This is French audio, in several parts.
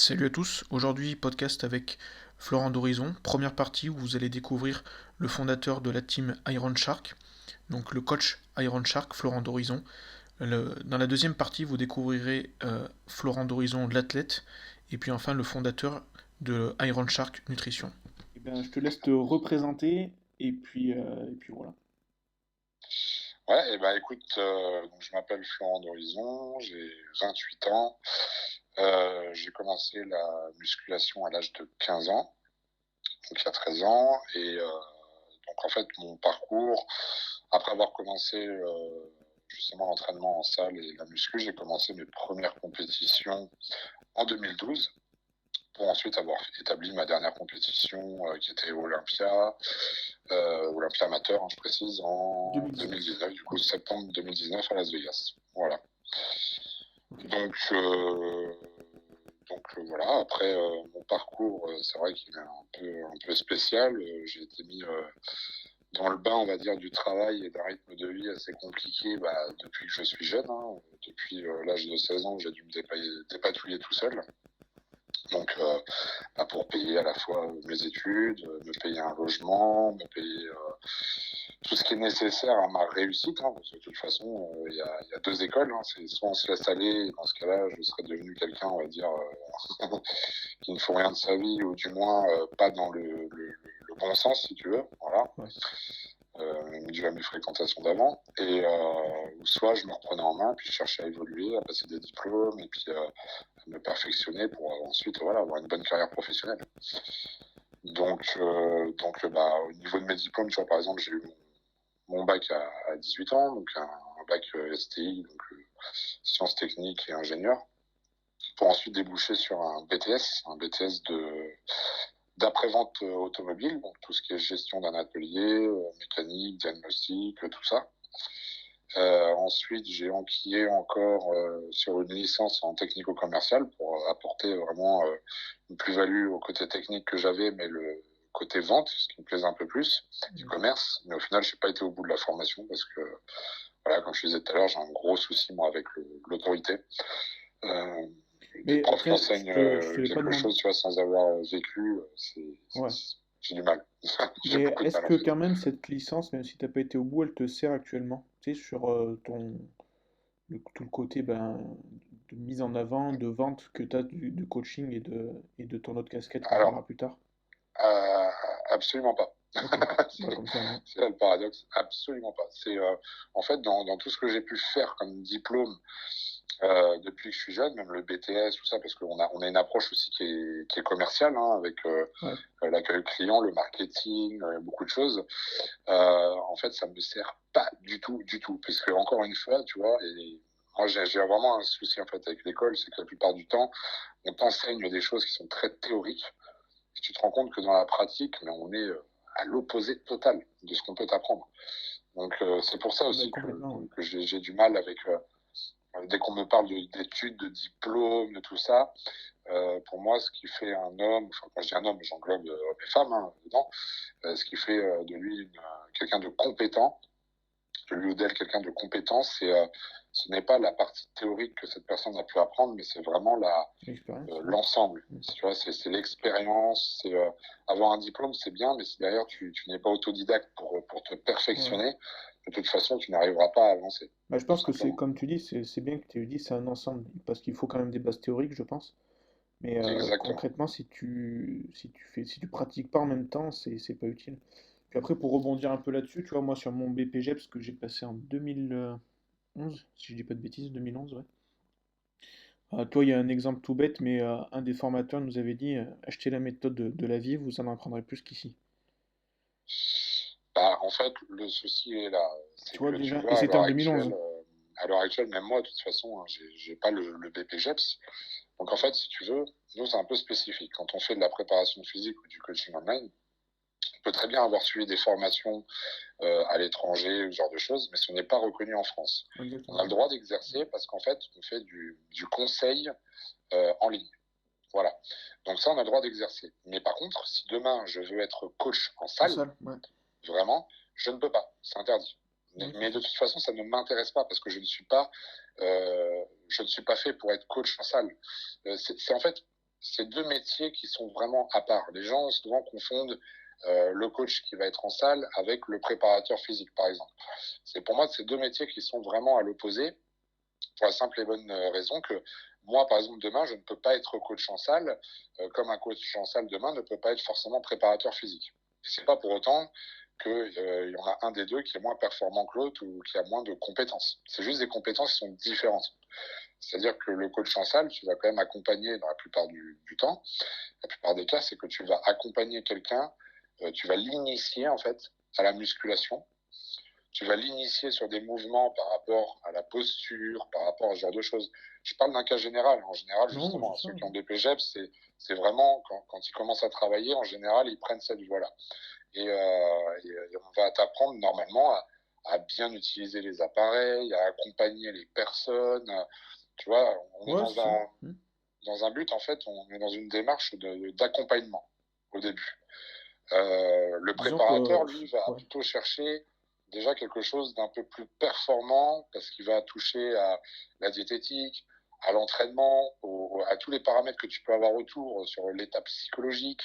Salut à tous, aujourd'hui podcast avec Florent d'Horizon, première partie où vous allez découvrir le fondateur de la team Iron Shark, donc le coach Iron Shark, Florent d'Horizon. Dans la deuxième partie, vous découvrirez Florent d'Horizon, l'athlète, et puis enfin le fondateur de Iron Shark Nutrition. Eh bien, je te laisse te représenter, et puis voilà. Ouais, et ben écoute, donc je m'appelle Florent d'Horizon, j'ai 28 ans. J'ai commencé la musculation à l'âge de 15 ans, donc il y a 13 ans. Et donc en fait, mon parcours, après avoir commencé justement l'entraînement en salle et la muscu, j'ai commencé mes premières compétitions en 2012 pour ensuite avoir établi ma dernière compétition qui était Olympia amateur, hein, je précise, en 2019. 2019, du coup septembre 2019 à Las Vegas. Voilà. Ok. Donc, euh, voilà, après mon parcours, c'est vrai qu'il est un peu spécial. J'ai été mis dans le bain, on va dire, du travail et d'un rythme de vie assez compliqué depuis que je suis jeune, hein. Depuis l'âge de 16 ans, j'ai dû me dépatouiller tout seul. Donc, pour payer à la fois mes études, me payer un logement, me payer tout ce qui est nécessaire à ma réussite, hein, parce que de toute façon, y a deux écoles, hein. C'est soit on se laisse aller, et dans ce cas-là, je serais devenu quelqu'un, on va dire, qui ne faut rien de sa vie, ou du moins pas dans le bon sens, si tu veux, voilà, Ouais. dû à mes fréquentations d'avant, et soit je me reprenais en main, puis je cherchais à évoluer, à passer des diplômes, et puis à me perfectionner pour ensuite voilà, avoir une bonne carrière professionnelle. Au niveau de mes diplômes, tu vois, par exemple, j'ai eu mon bac à 18 ans, donc un bac STI, donc sciences techniques et ingénieur, pour ensuite déboucher sur un BTS d'après-vente automobile, donc tout ce qui est gestion d'un atelier, mécanique, diagnostic, tout ça. Ensuite, j'ai enquillé encore sur une licence en technico-commercial pour apporter vraiment une plus-value au côté technique que j'avais, mais le côté vente, ce qui me plaisait un peu plus, du commerce. Mais au final, je n'ai pas été au bout de la formation parce que, voilà, comme je disais tout à l'heure, j'ai un gros souci, moi, avec l'autorité. Euh, des Mais profs qui après, enseignent je te l'ai pas quelque demandé. chose, tu vois, sans avoir vécu, Ouais. j'ai du mal. J'ai Mais beaucoup de est-ce mal, en que fait. quand même cette licence, même si t'as pas été au bout, elle te sert actuellement? Tu sais, sur tout le côté de mise en avant, de vente que tu as de coaching et de ton autre casquette qu'on parlera Alors, plus tard. euh, absolument pas. Ok, bah, comme ça, moi. C'est là le paradoxe, absolument pas. C'est en fait dans tout ce que j'ai pu faire comme diplôme depuis que je suis jeune, même le BTS, tout ça, parce qu'on a une approche aussi qui est commerciale, hein, avec Ouais, l'accueil client, le marketing, beaucoup de choses. En fait, ça me sert pas du tout, parce que encore une fois, tu vois, et moi j'ai vraiment un souci en fait avec l'école, c'est que la plupart du temps, on t'enseigne des choses qui sont très théoriques, et tu te rends compte que dans la pratique, mais on est à l'opposé total de ce qu'on peut t'apprendre. Donc c'est pour ça bah, aussi complètement. Ouais. que j'ai du mal avec dès qu'on me parle d'études, de diplômes, de tout ça. Pour moi, ce qui fait un homme, enfin quand je dis un homme, j'englobe hommes et femmes, hein, dedans, ce qui fait de lui quelqu'un de compétent, de lui ou d'elle quelqu'un de compétent, ce n'est pas la partie théorique que cette personne a pu apprendre, mais c'est vraiment L'expérience. Ouais. l'ensemble. Mm. Tu vois, c'est l'expérience. Avoir un diplôme, c'est bien, mais si d'ailleurs tu n'es pas autodidacte pour te Ouais. perfectionner, de toute façon, tu n'arriveras pas à avancer, Bah, je tout pense que c'est, simplement. comme tu dis, c'est bien que tu aies dit, c'est un ensemble. Parce qu'il faut quand même des bases théoriques, je pense. Mais Exactement. concrètement, si tu pratiques pas en même temps, c'est pas utile. Puis après, pour rebondir un peu là-dessus, tu vois, moi, sur mon BPGEPS que j'ai passé en 2011, si je dis pas de bêtises, 2011, ouais. Toi, il y a un exemple tout bête, mais un des formateurs nous avait dit achetez la méthode de la vie, vous en apprendrez plus qu'ici. En fait, le souci est là. C'est Tu vois que tu déjà, et vois, c'était en 2011. à l'heure actuelle, même moi, de toute façon, hein, j'ai pas le BPGEPS. Donc en fait, si tu veux, nous, c'est un peu spécifique. Quand on fait de la préparation physique ou du coaching online, on peut très bien avoir suivi des formations à l'étranger, ce genre de choses, mais ce n'est pas reconnu en France. On a le Exactement. droit d'exercer parce qu'en fait, on fait du conseil en ligne. Voilà. Donc ça, on a le droit d'exercer. Mais par contre, si demain, je veux être coach en En salle, salle, ouais. vraiment, je ne peux pas. C'est interdit. Ouais, c'est Mais ça. de toute façon, ça ne m'intéresse pas parce que je ne suis pas fait pour être coach en salle. C'est en fait, c'est deux métiers qui sont vraiment à part. Les gens souvent confondent le coach qui va être en salle avec le préparateur physique, par exemple. Pour moi, c'est deux métiers qui sont vraiment à l'opposé, pour la simple et bonne raison que moi, par exemple, demain, je ne peux pas être coach en salle, comme un coach en salle demain ne peut pas être forcément préparateur physique. Et c'est pas pour autant qu'il y en a un des deux qui est moins performant que l'autre ou qui a moins de compétences. C'est juste des compétences qui sont différentes. C'est-à-dire que le coach en salle, tu vas quand même accompagner dans la plupart du temps. La plupart des cas, c'est que tu vas accompagner quelqu'un, tu vas l'initier en fait à la musculation. Tu vas l'initier sur des mouvements par rapport à la posture, par rapport à ce genre de choses. Je parle d'un cas général. En général, Non, justement, c'est ça. ceux qui ont des PGEPS, c'est vraiment, quand ils commencent à travailler, en général, ils prennent cette voie-là. Et on va t'apprendre normalement à bien utiliser les appareils, à accompagner les personnes. Tu vois, on est Ouais, c'est ça. dans un but, en fait, on est dans une démarche d'accompagnement au début. Le Disons que, préparateur, lui, va ouais, plutôt chercher déjà quelque chose d'un peu plus performant parce qu'il va toucher à la diététique, à l'entraînement, à tous les paramètres que tu peux avoir autour sur l'état psychologique,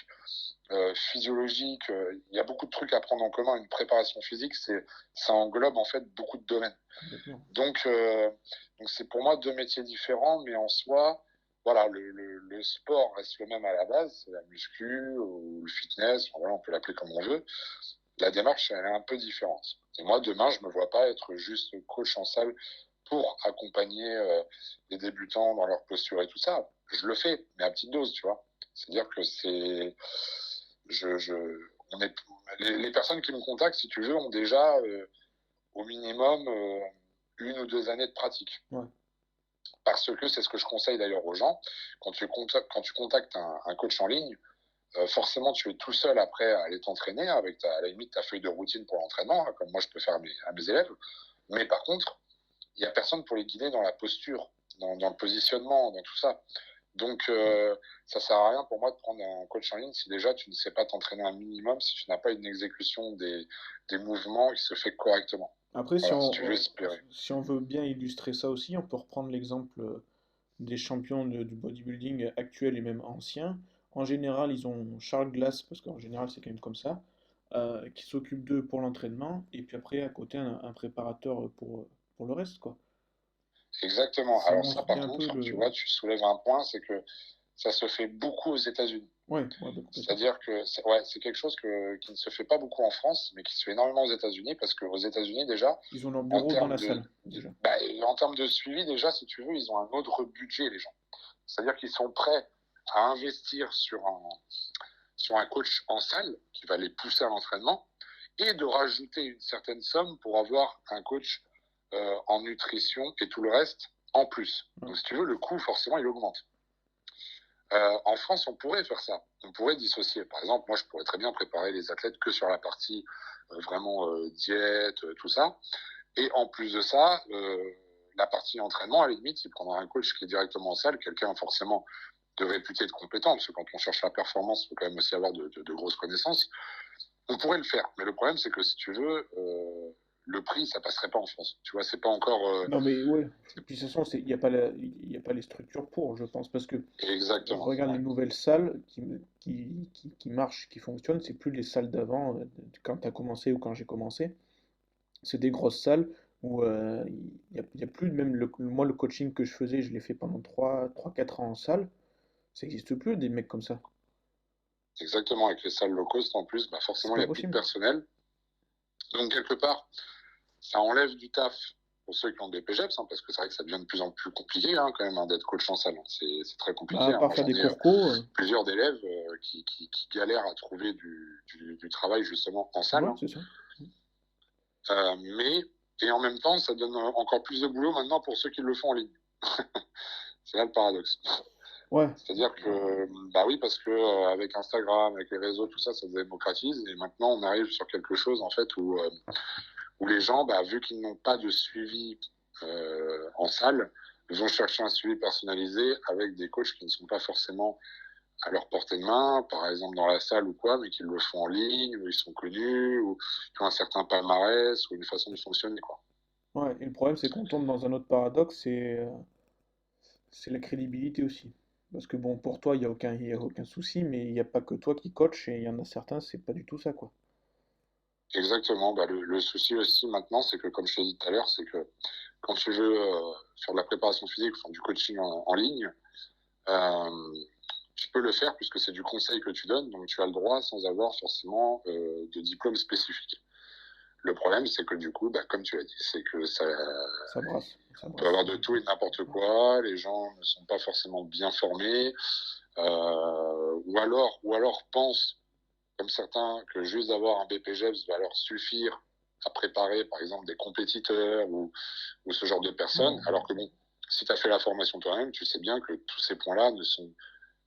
physiologique. Il y a beaucoup de trucs à prendre en commun. Une préparation physique, ça englobe en fait beaucoup de domaines. complètement. Donc c'est pour moi deux métiers différents, mais en soi, voilà, le sport reste le même à la base, c'est la muscu ou le fitness, voilà, on peut l'appeler comme on veut. La démarche, elle est un peu différente. Et moi, demain, je me vois pas être juste coach en salle pour accompagner les débutants dans leur posture et tout ça. Je le fais, mais à petite dose, tu vois. C'est-à-dire que je, je, on est, les personnes qui me contactent, si tu veux, ont déjà au minimum 1 ou 2 années de pratique. Ouais. Parce que c'est ce que je conseille d'ailleurs aux gens. Quand tu contactes un coach en ligne, forcément, tu es tout seul après à aller t'entraîner avec à la limite ta feuille de routine pour l'entraînement, comme moi je peux faire à mes élèves. Mais par contre, il n'y a personne pour les guider dans la posture, dans le positionnement, dans tout ça. Donc, ça sert à rien pour moi de prendre un coach en ligne si déjà tu ne sais pas t'entraîner un minimum, si tu n'as pas une exécution des mouvements qui se fait correctement. Après, Voilà, si tu veux espérer. si on veut bien illustrer ça aussi, on peut reprendre l'exemple des champions du bodybuilding actuels et même anciens. En général, ils ont Charles Glass, parce qu'en général, c'est quand même comme ça, qui s'occupe d'eux pour l'entraînement, et puis après, à côté, un préparateur pour le reste, quoi. Exactement. Ça Alors ça, montre par bien un peu contre, tu le... vois, tu soulèves un point, c'est que ça se fait beaucoup aux États-Unis. Ouais, ouais, bah, complètement. C'est-à-dire que c'est quelque chose qui ne se fait pas beaucoup en France, mais qui se fait énormément aux États-Unis, parce qu'aux États-Unis, déjà, Ils ont leur en bureau dans termes la salle, déjà. en termes de suivi, déjà, si tu veux, ils ont un autre budget, les gens. C'est-à-dire qu'ils sont prêts à investir sur un coach en salle qui va les pousser à l'entraînement et de rajouter une certaine somme pour avoir un coach en nutrition et tout le reste en plus. Ouais. Donc, si tu veux, le coût, forcément, il augmente. En France, on pourrait faire ça. On pourrait dissocier. Par exemple, moi, je pourrais très bien préparer les athlètes que sur la partie vraiment diète, tout ça. Et en plus de ça, la partie entraînement, à la limite, il prendra un coach qui est directement en salle, quelqu'un forcément de réputé, de compétent, parce que quand on cherche la performance, il faut quand même aussi avoir de grosses connaissances. On pourrait le faire, mais le problème, c'est que si tu veux, le prix, ça passerait pas en France. Tu vois, c'est pas encore Non, mais ouais. Puis de toute façon, il n'y a pas il y a pas les structures pour, je pense, parce que je exactement. regarde les Ouais. nouvelles salles qui marchent, qui fonctionnent, c'est plus les salles d'avant, quand tu as commencé ou quand j'ai commencé. C'est des grosses salles où il y a plus, même moi, le coaching que je faisais, je l'ai fait pendant 3 4 ans en salle. Ça n'existe plus, des mecs comme ça. Exactement, avec les salles low cost en plus, bah C'est forcément, il pas n'y a plus de possible. personnel. Donc, quelque part, ça enlève du taf pour ceux qui ont des PGEPS, parce que c'est vrai que ça devient de plus en plus compliqué quand même d'être coach en salle. C'est très Bah, compliqué. à part Moi, faire j'en des ai cours co, plusieurs d'élèves qui galèrent à trouver du travail justement en salle. ouais, c'est ça. Mais, et en même temps, ça donne encore plus de boulot maintenant pour ceux qui le font en ligne. C'est là le paradoxe. Ouais, C'est-à-dire que, bah oui, parce que avec Instagram, avec les réseaux, tout ça, ça se démocratise. Et maintenant, on arrive sur quelque chose, en fait, où les gens, bah, vu qu'ils n'ont pas de suivi en salle, vont chercher un suivi personnalisé avec des coachs qui ne sont pas forcément à leur portée de main, par exemple dans la salle ou quoi, mais qui le font en ligne, où ils sont connus, ou qui ont un certain palmarès, ou une façon de fonctionner, quoi. ouais. Et le problème, c'est qu'on tombe dans un autre paradoxe, c'est la crédibilité aussi. Parce que bon, pour toi, il y a aucun souci, mais il n'y a pas que toi qui coach et il y en a certains, c'est pas du tout ça, quoi. Exactement. Bah, le souci aussi maintenant, c'est que, comme je t'ai dit tout à l'heure, c'est que quand tu veux faire de la préparation physique, enfin, du coaching en ligne, euh, tu peux le faire puisque c'est du conseil que tu donnes, donc tu as le droit sans avoir forcément de diplôme spécifique. Le problème, c'est que du coup, bah, comme tu l'as dit, c'est que ça, Ça on peut brasse. avoir de tout et n'importe quoi. Les gens ne sont pas forcément bien formés, ou alors pensent, comme certains, que juste d'avoir un BPGEPS va leur suffire à préparer, par exemple, des compétiteurs ou ce genre de personnes. Non. Alors que bon, si tu as fait la formation toi-même, tu sais bien que tous ces points-là ne sont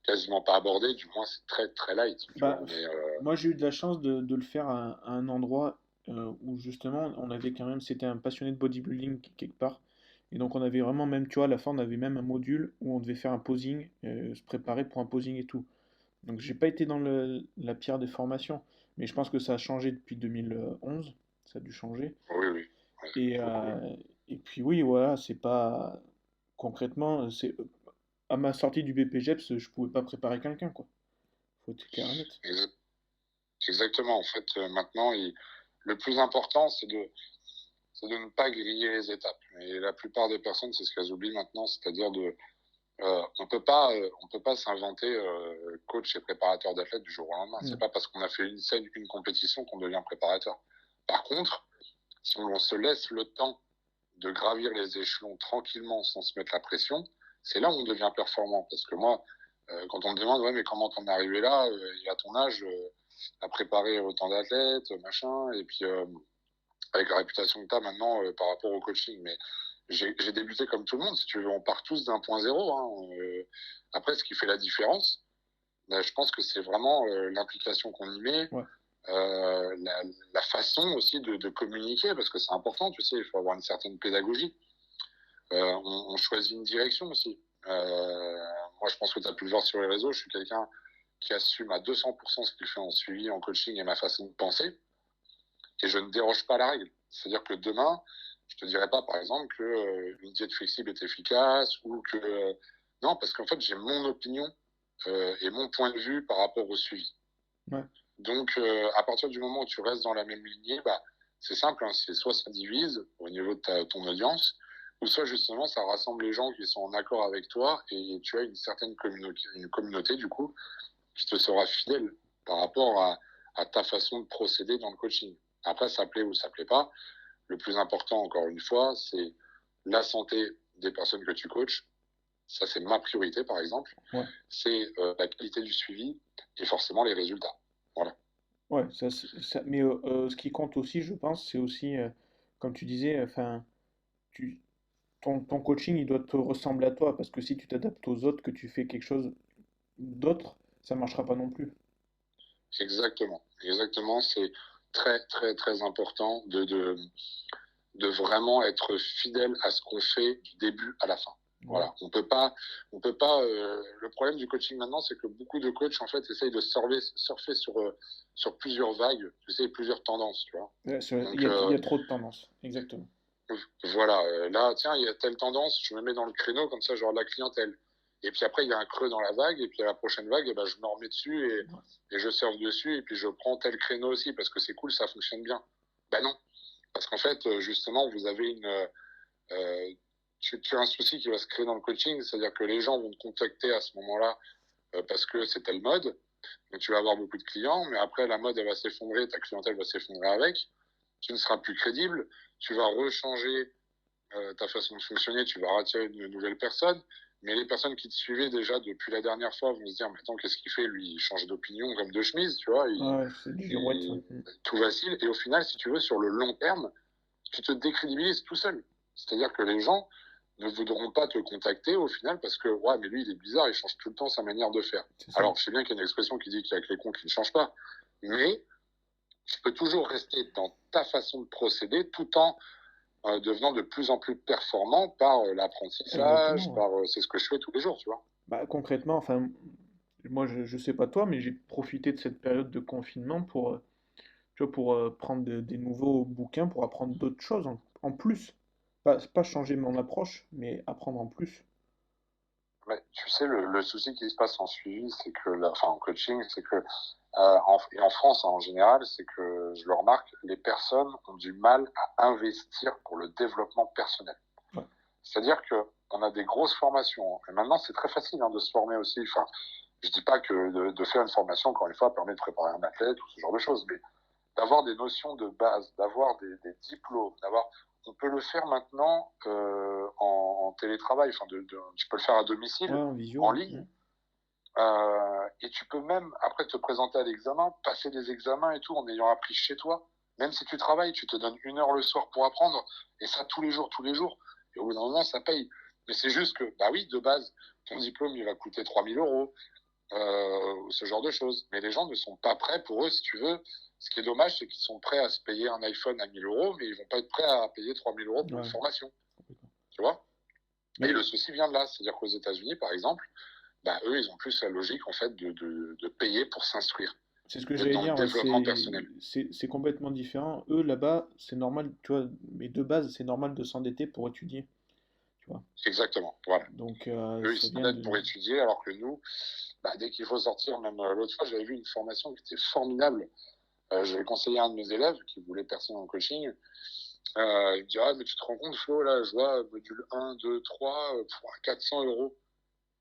quasiment pas abordés. Du moins, c'est très très light. Tu vois. Bah, Mais moi, j'ai eu de la chance de le faire à un endroit où justement, on avait quand même, c'était un passionné de bodybuilding quelque part. Et donc, on avait vraiment même, tu vois, à la fin, on avait même un module où on devait faire un posing, se préparer pour un posing et tout. Donc, j'ai pas été dans la pire des formations, mais je pense que ça a changé depuis 2011. Ça a dû changer. oui, oui, ouais, Et, beaucoup. et puis, oui, voilà, c'est pas. Concrètement, c'est à ma sortie du BPGEPS, je pouvais pas préparer quelqu'un, quoi. Faut être clair et net. Exactement. En fait, maintenant, le plus important, c'est de ne pas griller les étapes. Et la plupart des personnes, c'est ce qu'elles oublient maintenant, c'est-à-dire on peut pas s'inventer coach et préparateur d'athlètes du jour au lendemain. C'est Non. pas parce qu'on a fait une scène, une compétition qu'on devient préparateur. Par contre, si on se laisse le temps de gravir les échelons tranquillement sans se mettre la pression, c'est là où on devient performant. Parce que moi, quand on me demande, ouais, mais comment t'en es arrivé là, et à ton âge, à préparer autant d'athlètes, machin, et puis avec la réputation que tu as maintenant par rapport au coaching. Mais j'ai débuté comme tout le monde, si tu veux, on part tous d'un point zéro. Hein. Après, ce qui fait la différence, ben, je pense que c'est vraiment l'implication qu'on y met, Ouais. la façon aussi de communiquer, parce que c'est important, tu sais, il faut avoir une certaine pédagogie. On choisit une direction aussi. Moi, je pense que tu as pu le voir sur les réseaux, je suis quelqu'un qui assume à 200% ce qu'il fait en suivi, en coaching et ma façon de penser, et je ne déroge pas à la règle. C'est-à-dire que demain, je te dirais pas, par exemple, que une diète flexible est efficace ou que non, parce qu'en fait, j'ai mon opinion et mon point de vue par rapport au suivi. Ouais. Donc, à partir du moment où tu restes dans la même lignée, bah, c'est simple, hein, c'est soit ça divise au niveau de ton audience, ou soit justement ça rassemble les gens qui sont en accord avec toi et tu as une certaine communauté du coup qui te sera fidèle par rapport à ta façon de procéder dans le coaching. Après, ça plaît ou ça plaît pas. Le plus important, encore une fois, c'est la santé des personnes que tu coaches. Ça, c'est ma priorité, par exemple. Ouais. C'est la qualité du suivi et forcément les résultats. Voilà. Ouais, mais ce qui compte aussi, je pense, c'est aussi, comme tu disais, enfin, tu, ton coaching, il doit te ressembler à toi, parce que si tu t'adaptes aux autres, que tu fais quelque chose d'autre, ça marchera pas non plus. Exactement. Exactement. C'est très, très, très important de vraiment être fidèle à ce qu'on fait du début à la fin. Ouais. Voilà, on peut pas. Le problème du coaching maintenant, c'est que beaucoup de coachs en fait essayent de surfer sur plusieurs vagues, tu sais, plusieurs tendances, tu vois. Ouais, Donc il y a trop de tendances, exactement. voilà, là, tiens, il y a telle tendance, je me mets dans le créneau comme ça, genre la clientèle. Et puis après, il y a un creux dans la vague, et puis à la prochaine vague, et ben, je me remets dessus Ouais. et je surfe dessus, et puis je prends tel créneau aussi parce que c'est cool, ça fonctionne bien. Ben non, parce qu'en fait, justement, vous avez euh, tu as un souci qui va se créer dans le coaching, c'est-à-dire que les gens vont te contacter à ce moment-là parce que c'est telle mode, donc tu vas avoir beaucoup de clients, mais après la mode elle va s'effondrer, ta clientèle va s'effondrer avec, tu ne seras plus crédible, tu vas rechanger ta façon de fonctionner, tu vas attirer de nouvelles personnes, mais les personnes qui te suivaient déjà depuis la dernière fois vont se dire, mais attends, qu'est-ce qu'il fait? Lui, il change d'opinion comme de chemise, tu vois, Ouais, c'est du girouette, ça. tout vacille, et au final, si tu veux, sur le long terme, tu te décrédibilises tout seul. C'est-à-dire que les gens ne voudront pas te contacter au final parce que, ouais, mais lui, il est bizarre, il change tout le temps sa manière de faire. C'est ça. Alors, je sais bien qu'il y a une expression qui dit qu'il y a que les cons qui ne changent pas, mais tu peux toujours rester dans ta façon de procéder tout en devenant de plus en plus performant par l'apprentissage, Exactement, ouais. par c'est ce que je fais tous les jours, tu vois. Bah, concrètement, enfin, moi, je sais pas toi, mais j'ai profité de cette période de confinement pour, tu vois, pour prendre des nouveaux bouquins, pour apprendre d'autres choses en plus. Pas changer mon approche, mais apprendre en plus. Mais tu sais, le souci qui se passe en suivi, c'est que, en coaching, c'est que, et en France en général, c'est que je le remarque, les personnes ont du mal à investir pour le développement personnel. Ouais. C'est-à-dire que on a des grosses formations. Et maintenant, c'est très facile de se former aussi. Enfin, je dis pas que de faire une formation, encore une fois, permet de préparer un athlète ou ce genre de choses, mais d'avoir des notions de base, d'avoir des diplômes, on peut le faire maintenant en télétravail. Enfin, tu peux le faire à domicile, Ouais, en visio. en ligne. Et tu peux même, après, te présenter à l'examen, passer des examens et tout, en ayant appris chez toi. Même si tu travailles, tu te donnes 1 heure le soir pour apprendre, et ça tous les jours, tous les jours. Et au bout d'un moment, ça paye. Mais c'est juste que, bah oui, de base, ton diplôme, il va coûter 3 000 euros, ce genre de choses. Mais les gens ne sont pas prêts pour eux, si tu veux. Ce qui est dommage, c'est qu'ils sont prêts à se payer un iPhone à 1 000 euros, mais ils vont pas être prêts à payer 3 000 euros pour une formation. Tu vois? Et le souci vient de là. C'est-à-dire qu'aux États-Unis, par exemple, bah, eux, ils ont plus la logique, en fait, de payer pour s'instruire. C'est ce que j'allais dire, c'est complètement différent. Eux, là-bas, c'est normal, tu vois, mais de base, c'est normal de s'endetter pour étudier, tu vois. Exactement, voilà. Donc, eux, ils s'endettent pour étudier, alors que nous, bah, dès qu'il faut sortir, même l'autre fois, j'avais vu une formation qui était formidable. J'avais conseillé à un de mes élèves qui voulait percer en coaching. Il me dit, ah, mais tu te rends compte, Flo, là, je vois module 1, 2, 3, pour 400 euros.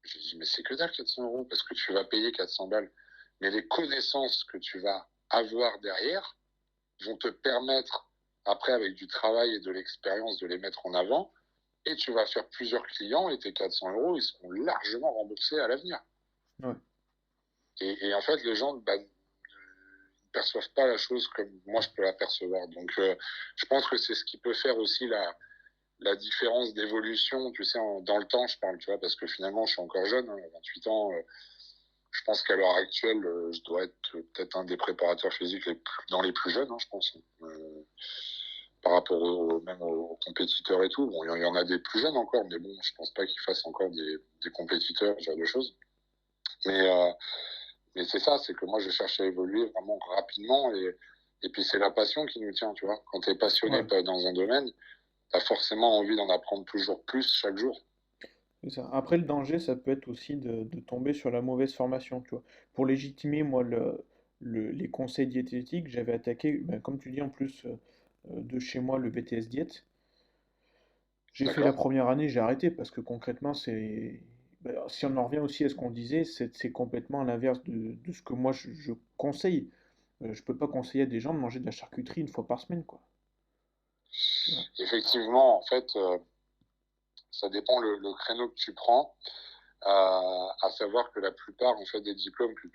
J'ai dit, mais c'est que dalle 400 euros, parce que tu vas payer 400 balles. Mais les connaissances que tu vas avoir derrière vont te permettre, après, avec du travail et de l'expérience, de les mettre en avant. Et tu vas faire plusieurs clients et tes 400 euros, ils seront largement remboursés à l'avenir. Ouais. Et en fait, les gens ne perçoivent pas la chose comme moi je peux la percevoir. Donc, je pense que c'est ce qui peut faire aussi la différence d'évolution, tu sais, dans le temps, je parle, tu vois, parce que finalement, je suis encore jeune, 28 ans. Je pense qu'à l'heure actuelle, je dois être peut-être un des préparateurs physiques dans les plus jeunes, je pense. Par rapport même aux compétiteurs et tout. Bon, il y en a des plus jeunes encore, mais bon, je pense pas qu'ils fassent encore des compétiteurs, ce genre de choses. Mais c'est ça, c'est que moi, je cherche à évoluer vraiment rapidement et puis c'est la passion qui nous tient, tu vois. Quand tu es passionné dans un domaine, tu as forcément envie d'en apprendre toujours plus chaque jour. C'est ça. Après, le danger, ça peut être aussi de tomber sur la mauvaise formation, tu vois. Pour légitimer, moi, les conseils diététiques, j'avais attaqué, ben, comme tu dis, en plus de chez moi, le BTS Diète. J'ai fait la première année, j'ai arrêté parce que concrètement, ben, si on en revient aussi à ce qu'on disait, c'est complètement à l'inverse de ce que moi je conseille. Je peux pas conseiller à des gens de manger de la charcuterie 1 fois par semaine, quoi. Effectivement, en fait, ça dépend le créneau que tu prends. À savoir que la plupart en fait des diplômes que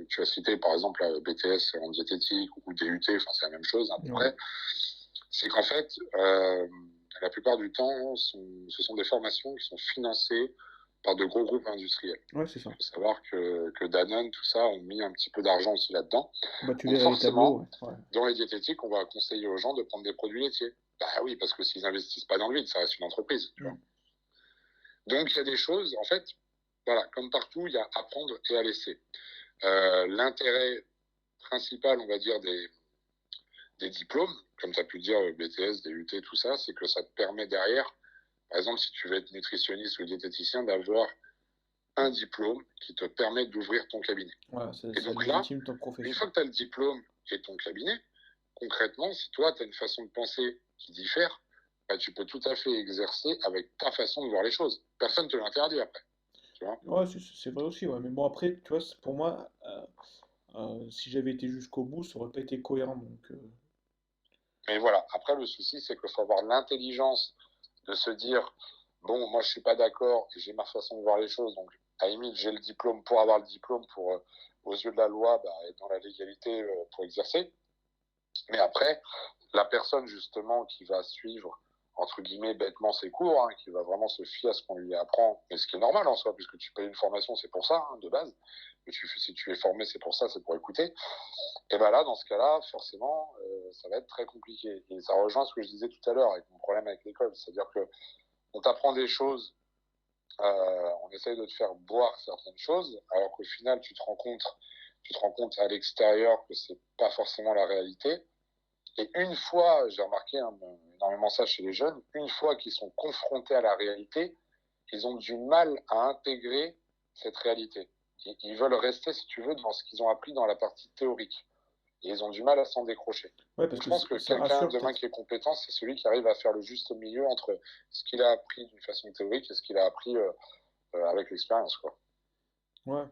tu as cités, par exemple BTS en diététique ou DUT, enfin c'est la même chose à peu près, c'est qu'en fait la plupart du temps ce sont des formations qui sont financées par de gros groupes industriels. Ouais, c'est ça. Il faut savoir que Danone, tout ça, ont mis un petit peu d'argent aussi là-dedans. Bah, tu donc verras les tableaux, dans les diététiques, on va conseiller aux gens de prendre des produits laitiers. Bah oui, parce que s'ils n'investissent pas dans le vide, ça reste une entreprise, tu vois. Donc il y a des choses, en fait, voilà, comme partout, il y a à prendre et à laisser. L'intérêt principal, on va dire, des diplômes, comme tu as pu le dire, BTS, DUT, tout ça, c'est que ça te permet derrière, par exemple, si tu veux être nutritionniste ou diététicien, d'avoir un diplôme qui te permet d'ouvrir ton cabinet. Voilà, et donc là, ton profession. une fois que tu as le diplôme et ton cabinet, concrètement, si toi, tu as une façon de penser qui diffère, bah, tu peux tout à fait exercer avec ta façon de voir les choses. Personne ne te l'interdit après. Tu vois. Ouais, c'est vrai aussi, ouais. Mais bon, après, tu vois, pour moi, si j'avais été jusqu'au bout, ça aurait pas été cohérent. Donc, Mais voilà, après, le souci, c'est qu'il faut avoir l'intelligence de se dire, bon, moi, je suis pas d'accord et j'ai ma façon de voir les choses. Donc, à la limite, j'ai le diplôme pour avoir le diplôme, pour, aux yeux de la loi, bah, être dans la légalité pour exercer. Mais après, la personne, justement, qui va suivre, entre guillemets, bêtement ses cours, qui va vraiment se fier à ce qu'on lui apprend, mais ce qui est normal en soi, puisque tu payes une formation, c'est pour ça, de base. Mais si tu es formé, c'est pour ça, c'est pour écouter. Et bien là, dans ce cas-là, forcément, ça va être très compliqué. Et ça rejoint ce que je disais tout à l'heure avec mon problème avec l'école. C'est-à-dire que on t'apprend des choses, on essaye de te faire boire certaines choses, alors qu'au final, tu te rends compte à l'extérieur que c'est pas forcément la réalité. Et une fois, j'ai remarqué énormément ça chez les jeunes, une fois qu'ils sont confrontés à la réalité, ils ont du mal à intégrer cette réalité. Ils veulent rester, si tu veux, dans ce qu'ils ont appris dans la partie théorique. Et ils ont du mal à s'en décrocher. Ouais, parce Donc, je que pense que ça quelqu'un rassure demain peut-être. qui est compétent, c'est celui qui arrive à faire le juste milieu entre ce qu'il a appris d'une façon théorique et ce qu'il a appris avec l'expérience, quoi. Ouais.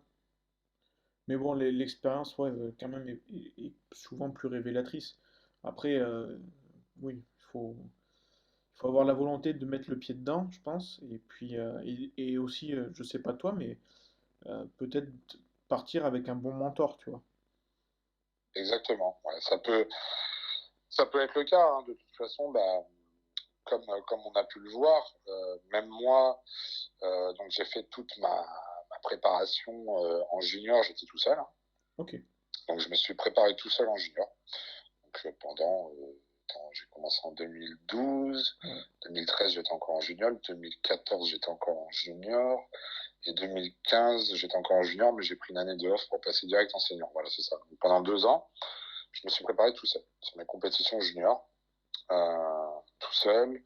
Mais bon, l'expérience, ouais, quand même, est souvent plus révélatrice. Après, oui, il faut avoir la volonté de mettre le pied dedans, je pense. Et puis, et aussi, je sais pas toi, mais peut-être partir avec un bon mentor, tu vois. Exactement. Ouais, ça peut être le cas. Hein. De toute façon, bah, comme on a pu le voir, même moi, donc j'ai fait toute ma préparation en junior, j'étais tout seul. Hein. Ok. Donc je me suis préparé tout seul en junior. Donc pendant, j'ai commencé en 2012, Ouais. 2013 j'étais encore en junior, 2014 j'étais encore en junior, et 2015 j'étais encore en junior, mais j'ai pris une année de off pour passer direct en senior. Voilà, c'est ça. Donc, pendant 2 ans, je me suis préparé tout seul sur mes compétitions junior, tout seul.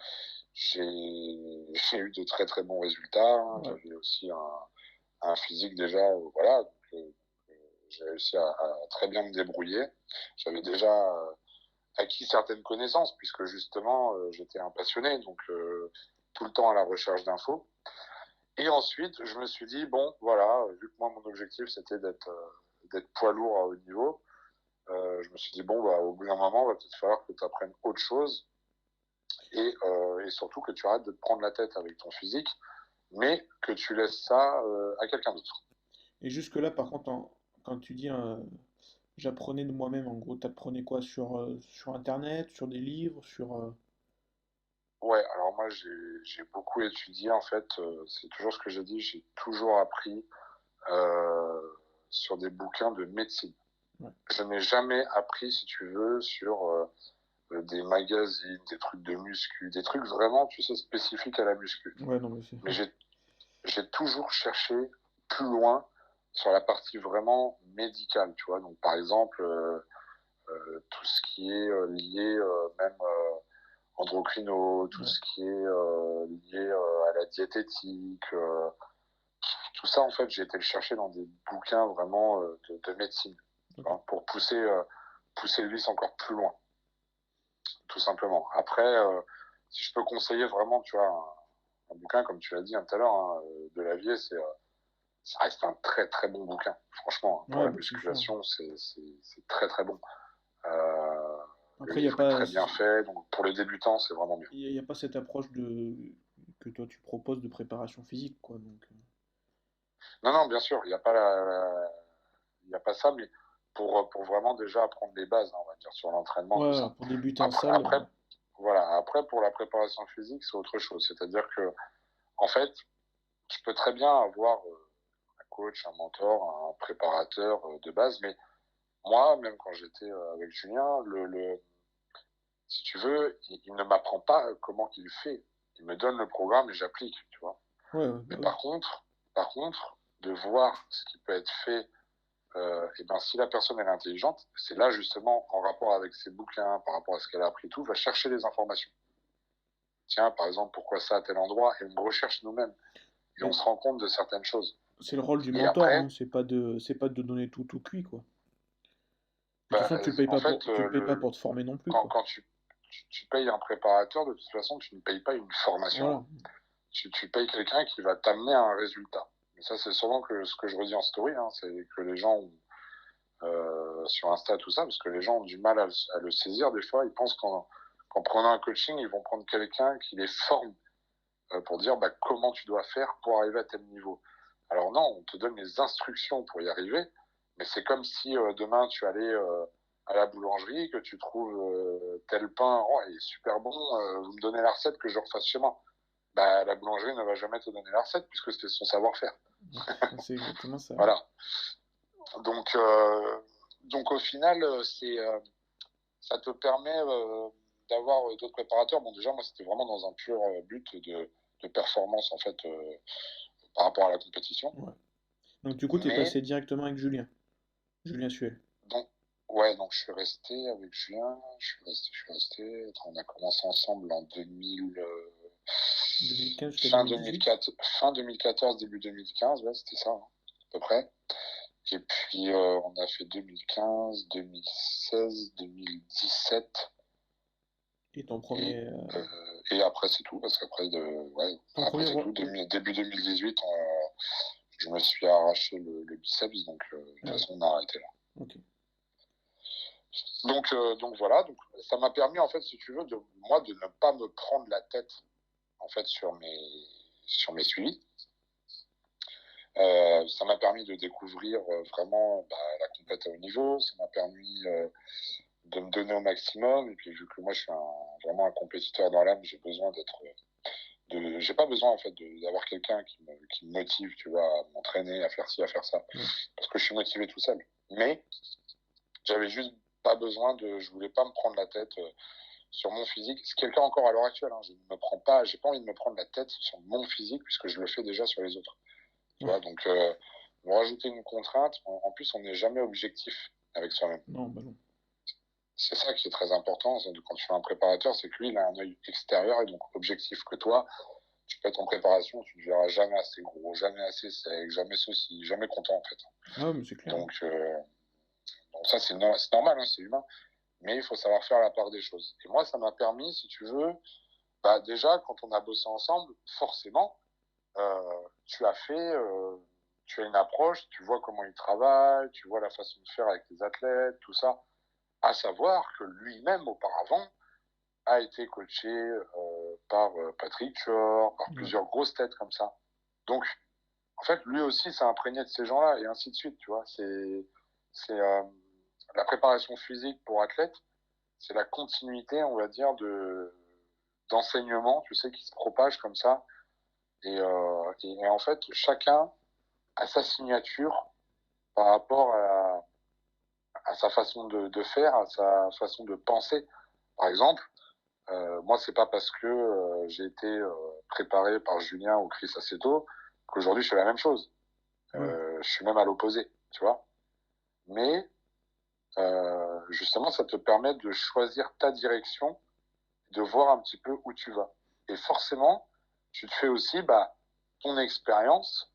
J'ai eu de très très bons résultats. Hein. Ouais. J'avais aussi un physique déjà, voilà. Donc, j'ai réussi à très bien me débrouiller. J'avais déjà acquis certaines connaissances puisque justement j'étais un passionné, donc tout le temps à la recherche d'infos. Et ensuite, je me suis dit bon, voilà, vu que moi mon objectif c'était d'être poids lourd à haut niveau, je me suis dit bon, bah au bout d'un moment, il va peut-être falloir que tu apprennes autre chose et surtout que tu arrêtes de te prendre la tête avec ton physique, mais que tu laisses ça à quelqu'un d'autre. Et jusque-là, par contre, quand tu dis j'apprenais de moi-même, en gros, t'apprenais quoi sur Internet, sur des livres, sur... Ouais, alors moi j'ai beaucoup étudié en fait, c'est toujours ce que j'ai dit, j'ai toujours appris euh, sur des bouquins de médecine. Ouais. Je n'ai jamais appris, si tu veux, sur des magazines, des trucs de muscu, des trucs vraiment, tu sais, spécifiques à la muscu. Ouais, non, mais c'est... Mais j'ai toujours cherché plus loin sur la partie vraiment médicale, tu vois. Donc par exemple, tout ce qui est lié même endocrino, tout Ouais. ce qui est lié à la diététique, tout ça en fait j'ai été le chercher dans des bouquins vraiment de médecine, Ok. hein, pour pousser le vice encore plus loin, tout simplement. Après, si je peux conseiller vraiment, tu vois, un bouquin comme tu l'as dit tout à l'heure, hein, de Lavier, ça reste un très très bon bouquin, franchement. Hein, pour Ouais, la bah, c'est sûr. musculation, c'est très très bon. Le Après, il n'y a livre est pas, très bien fait, donc pour les débutants, c'est vraiment bien. y a pas cette approche que toi tu proposes de préparation physique, quoi. Donc, Non, non, bien sûr, il n'y a pas il y a pas ça, mais pour vraiment déjà apprendre les bases, hein, on va dire, sur l'entraînement, tout ouais, ça. pour débuter en Après, salle, après, voilà, après, pour la préparation physique, c'est autre chose. C'est-à-dire que, en fait, je peux très bien avoir un coach, un mentor, un préparateur de base, mais moi, même quand j'étais avec Julien, si tu veux, il ne m'apprend pas comment il fait. Il me donne le programme et j'applique, tu vois. ouais, ouais, bah Mais oui. par contre, de voir ce qui peut être fait, et ben si la personne elle est intelligente, c'est là justement en rapport avec ses bouquins, par rapport à ce qu'elle a appris tout, va chercher les informations. Tiens, par exemple, pourquoi ça à tel endroit, et on recherche nous-mêmes et on Mais se rend compte de certaines choses. c'est le rôle du Et mentor, hein, après, c'est pas de donner tout cuit, quoi. De toute bah, façon, tu le payes en pas fait, tu le payes pas pour te former non plus, quand, quoi. quand tu payes un préparateur, de toute façon, tu ne payes pas une formation. Voilà. Hein. Tu payes quelqu'un qui va t'amener à un résultat. Et ça, c'est souvent ce que je redis en story, hein, c'est que les gens sur Insta, tout ça, parce que les gens ont du mal à le saisir. Des fois, ils pensent qu'en prenant un coaching, ils vont prendre quelqu'un qui les forme pour dire bah, comment tu dois faire pour arriver à tel niveau. Alors non, on te donne les instructions pour y arriver, mais c'est comme si demain tu allais à la boulangerie, que tu trouves tel pain, oh, il est super bon, vous me donnez la recette que je refasse chez moi. Bah, la boulangerie ne va jamais te donner la recette puisque c'est son savoir-faire. C'est exactement ça. Voilà. Donc, donc au final, ça te permet d'avoir d'autres préparateurs. Bon, déjà, moi, c'était vraiment dans un pur but de performance, en fait, par rapport à la compétition. Ouais. Donc, du coup, tu es Mais, passé directement avec Julien. Julien Suel. donc, ouais, donc je suis resté avec Julien. Je suis resté. Attends, on a commencé ensemble en 2000. 2015 jusqu'à 2018. Fin 2014, début 2015, ouais, c'était ça, hein, à peu près. Et puis, on a fait 2015, 2016, 2017. Et ton premier. Et après, c'est tout, parce qu'après, après, c'est tout. Début 2018, je me suis arraché le biceps, donc de toute façon, on a arrêté là. Okay. Donc voilà, donc ça m'a permis, en fait, si tu veux, de ne pas me prendre la tête, en fait, sur mes suivis. Ça m'a permis de découvrir vraiment la compète à haut niveau, ça m'a permis de me donner au maximum, et puis vu que moi je suis vraiment un compétiteur dans l'âme, j'ai besoin j'ai pas besoin en fait d'avoir quelqu'un qui me motive, tu vois, à m'entraîner, à faire ci, à faire ça, parce que je suis motivé tout seul. Mais j'avais juste pas besoin je voulais pas me prendre la tête sur mon physique. C'est quelqu'un encore à l'heure actuelle, hein, j'ai pas envie de me prendre la tête sur mon physique puisque je le fais déjà sur les autres. Tu vois, donc me rajouter une contrainte, en plus on n'est jamais objectif avec soi-même. Non, bah non. C'est ça qui est très important quand tu fais un préparateur, c'est que lui il a un œil extérieur et donc objectif que toi. Tu peux être en préparation, tu ne verras jamais assez gros, jamais assez sec, jamais ceci, jamais content en fait. Ah, mais c'est clair. Donc ça c'est normal, hein, c'est humain, mais il faut savoir faire la part des choses. Et moi ça m'a permis, si tu veux, déjà quand on a bossé ensemble, forcément, tu as une approche, tu vois comment il travaille, tu vois la façon de faire avec les athlètes, tout ça. À savoir que lui-même, auparavant, a été coaché par Patrick Chor, par plusieurs grosses têtes comme ça. Donc, en fait, lui aussi s'est imprégné de ces gens-là, et ainsi de suite, tu vois. C'est la préparation physique pour athlètes, c'est la continuité, on va dire, d'enseignement, tu sais, qui se propage comme ça. Et en fait, chacun a sa signature par rapport à sa façon de faire, à sa façon de penser. Par exemple, moi, c'est pas parce que j'ai été préparé par Julien ou Chris Aceto qu'aujourd'hui je fais la même chose. Je suis même à l'opposé, tu vois. Mais justement, ça te permet de choisir ta direction, de voir un petit peu où tu vas. Et forcément, tu te fais aussi ton expérience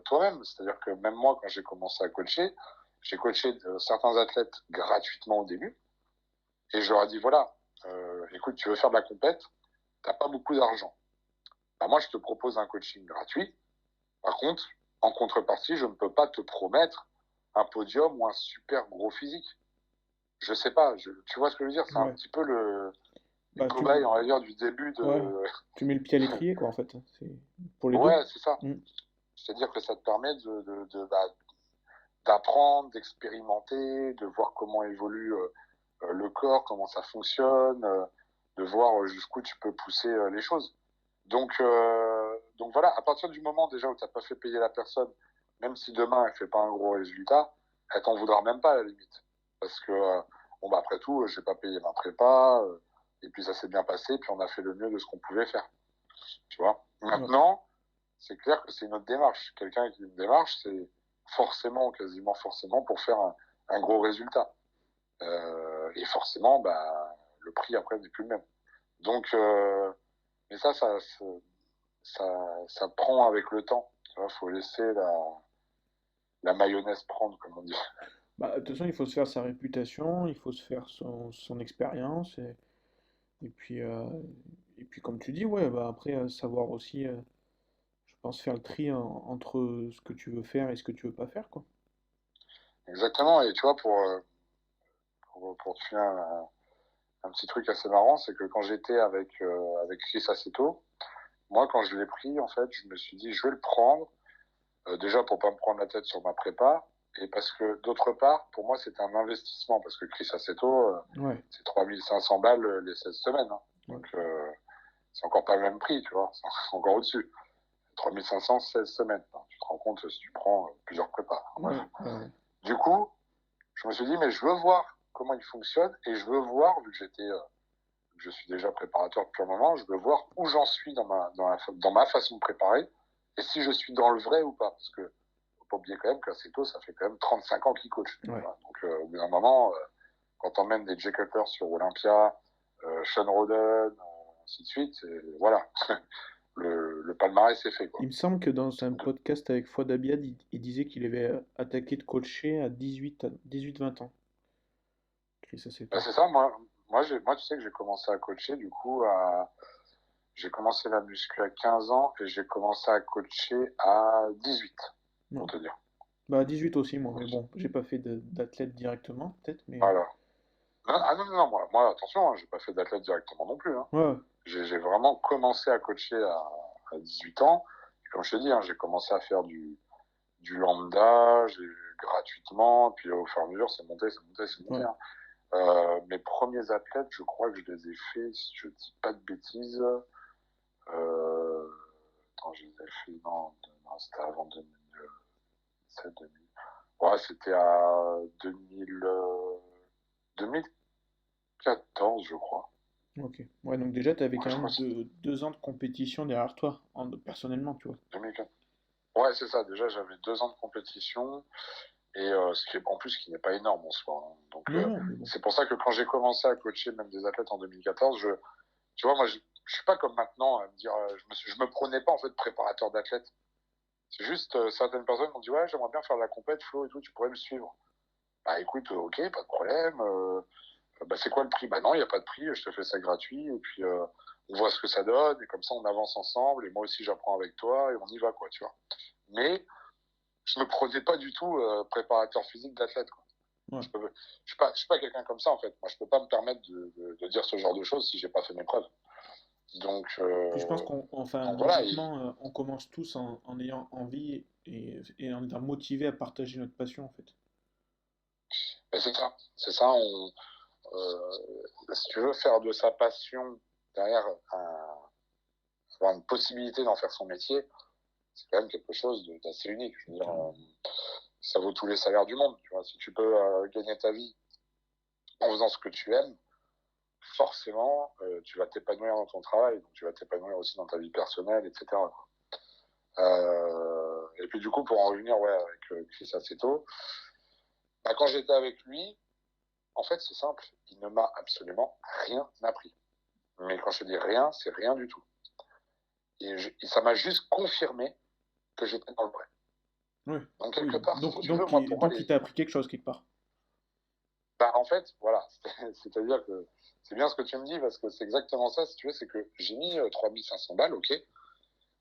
toi-même. C'est-à-dire que même moi, quand j'ai commencé à coacher, j'ai coaché certains athlètes gratuitement au début. Et je leur ai dit, voilà, écoute, tu veux faire de la compète, t'as pas beaucoup d'argent. Moi, je te propose un coaching gratuit. Par contre, en contrepartie, je ne peux pas te promettre un podium ou un super gros physique. Je sais pas, tu vois ce que je veux dire? C'est un petit peu le cobaye, on va dire, du début de... Ouais. Tu mets le pied à l'étrier, quoi, en fait. C'est pour les deux. Ouais, c'est ça. C'est-à-dire que ça te permet d'apprendre, d'expérimenter, de voir comment évolue le corps, comment ça fonctionne, de voir jusqu'où tu peux pousser les choses. Donc voilà, à partir du moment déjà où tu n'as pas fait payer la personne, même si demain elle fait pas un gros résultat, elle t'en voudra même pas à la limite. Parce que, après tout, j'ai pas payé ma prépa, et puis ça s'est bien passé, puis on a fait le mieux de ce qu'on pouvait faire. Tu vois. Maintenant, c'est clair que c'est une autre démarche. Quelqu'un qui a une démarche, c'est forcément, quasiment forcément, pour faire un gros résultat. Et forcément, le prix après n'est plus le même. Donc, mais ça prend avec le temps. Il faut laisser la mayonnaise prendre, comme on dit. De toute façon, il faut se faire sa réputation, il faut se faire son expérience, et puis comme tu dis, ouais, après, savoir aussi, je pense, faire le tri entre ce que tu veux faire et ce que tu veux pas faire, quoi. Exactement, et tu vois, pour te faire un petit truc assez marrant, c'est que quand j'étais avec Chris Aceto, moi, quand je l'ai pris, en fait, je me suis dit, je vais le prendre, déjà pour pas me prendre la tête sur ma prépa, et parce que, d'autre part, pour moi, c'était un investissement, parce que Chris Aceto, c'est 3500 balles les 16 semaines. Hein. Donc, c'est encore pas le même prix, tu vois, c'est encore au-dessus. 3500, 16 semaines. Hein. Tu te rends compte si tu prends plusieurs prépas. Du coup, je me suis dit, mais je veux voir comment il fonctionne, et je veux voir, vu que je suis déjà préparateur depuis un moment, je veux voir où j'en suis dans ma façon de préparer, et si je suis dans le vrai ou pas. Parce que, faut pas oublier quand même qu'Aceto, ça fait quand même 35 ans qu'il coach. Voilà. Donc, au bout d'un moment, quand t'emmènes des Jay Cutler sur Olympia, Sean Roden, ainsi de suite, voilà. le palmarès est fait, Il quoi. me semble que dans un Donc, podcast avec Fouad Abiad, il disait qu'il avait attaqué de coacher à 18-20 ans. Chris bah, Aceto. c'est ça, moi, tu sais que j'ai commencé à coacher, du coup, j'ai commencé la muscu à 15 ans et j'ai commencé à coacher à 18, Ouais. pour te dire. Bah, à 18 aussi, moi, mais Donc, bon, j'ai pas fait d'athlète directement, peut-être, mais. voilà. Non, moi, attention, hein, j'ai pas fait d'athlète directement non plus, hein. Ouais, J'ai vraiment commencé à coacher à 18 ans. Et comme je te dis, hein, j'ai commencé à faire du lambda, gratuitement, puis au fur et à mesure, c'est monté, c'est monté, c'est monté, ouais. hein. Mes premiers athlètes, je crois que je les ai faits, si je dis pas de bêtises, attends, je les ai faits, non, c'était avant 2007, 2000. Ouais, c'était à 2014, je crois. Ok. Ouais, donc déjà, tu avais Ouais, quand je crois même que c'était 2 ans de compétition derrière toi, personnellement, tu vois. 2014. Ouais, c'est ça. Déjà, j'avais 2 ans de compétition et ce qui est en plus ce qui n'est pas énorme en soi, hein. Donc Non, non, mais bon. c'est pour ça que quand j'ai commencé à coacher même des athlètes en 2014, tu vois, moi, je suis pas comme maintenant à me dire, je me prenais pas en fait de préparateur d'athlète. C'est juste certaines personnes m'ont dit ouais, j'aimerais bien faire de la compète, Flo et tout, tu pourrais me suivre. Bah écoute, ok, pas de problème. Bah c'est quoi le prix? Bah non, il y a pas de prix, je te fais ça gratuit et puis on voit ce que ça donne et comme ça on avance ensemble et moi aussi j'apprends avec toi et on y va quoi, tu vois. Mais je me prenais pas du tout préparateur physique d'athlète, quoi. Ouais. Je suis pas quelqu'un comme ça en fait. Moi, je peux pas me permettre de dire ce genre de choses si j'ai pas fait mes preuves. Donc, Puis je pense enfin, donc voilà. logiquement, on commence tous en ayant envie et en étant motivé à partager notre passion, en fait. Et c'est ça. C'est ça. Si tu veux faire de sa passion derrière avoir une possibilité d'en faire son métier, c'est quand même quelque chose d'assez unique. Je veux dire, Carrément. ça vaut tous les salaires du monde. Tu vois, si tu peux gagner ta vie en faisant ce que tu aimes, forcément, tu vas t'épanouir dans ton travail, donc tu vas t'épanouir aussi dans ta vie personnelle, etc. Et puis du coup, pour en revenir ouais, avec Chris Aceto, bah, quand j'étais avec lui, en fait, c'est simple, il ne m'a absolument rien appris. Mais quand je te dis rien, c'est rien du tout. Et ça m'a juste confirmé que j'étais dans le vrai. Oui, Donc oui. quelque part, si Donc, tu veux, donc, moi, pour moi, donc il t'a appris quelque chose quelque part. bah, en fait, voilà, c'est-à-dire que c'est bien ce que tu me dis parce que c'est exactement ça, si tu veux, c'est que j'ai mis 3500 balles, ok.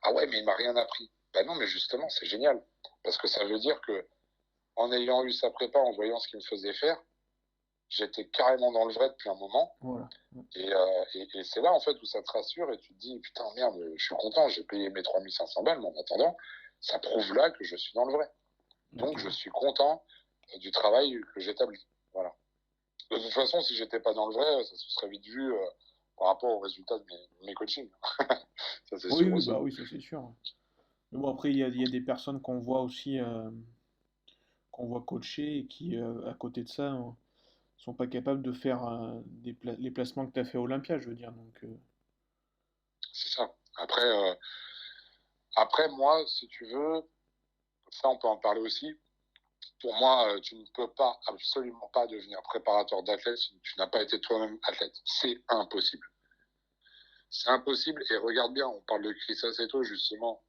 Ah ouais, mais il m'a rien appris. Bah non, mais justement, c'est génial. Parce que ça veut dire que en ayant eu sa prépa, en voyant ce qu'il me faisait faire, j'étais carrément dans le vrai depuis un moment. Voilà. Et c'est là, en fait, où ça te rassure et tu te dis, putain, merde, je suis content, j'ai payé mes 3500 balles, mais en attendant, ça prouve là que je suis dans le vrai. Donc, Ok. je suis content du travail que j'établis. Voilà. De toute façon, si j'étais pas dans le vrai, ça se serait vite vu par rapport aux résultats de mes coachings. Ça, c'est Oui, sûr oui, aussi. bah oui, ça c'est sûr. Mais bon, après, il y a des personnes qu'on voit aussi, qu'on voit coacher et qui, à côté de ça, sont pas capables de faire les placements que tu as fait à Olympia, je veux dire. Donc, C'est ça. Après, moi, si tu veux, ça, on peut en parler aussi. Pour moi, tu ne peux pas, absolument pas devenir préparateur d'athlète si tu n'as pas été toi-même athlète. C'est impossible. C'est impossible. Et regarde bien, on parle de Chris Aceto, justement,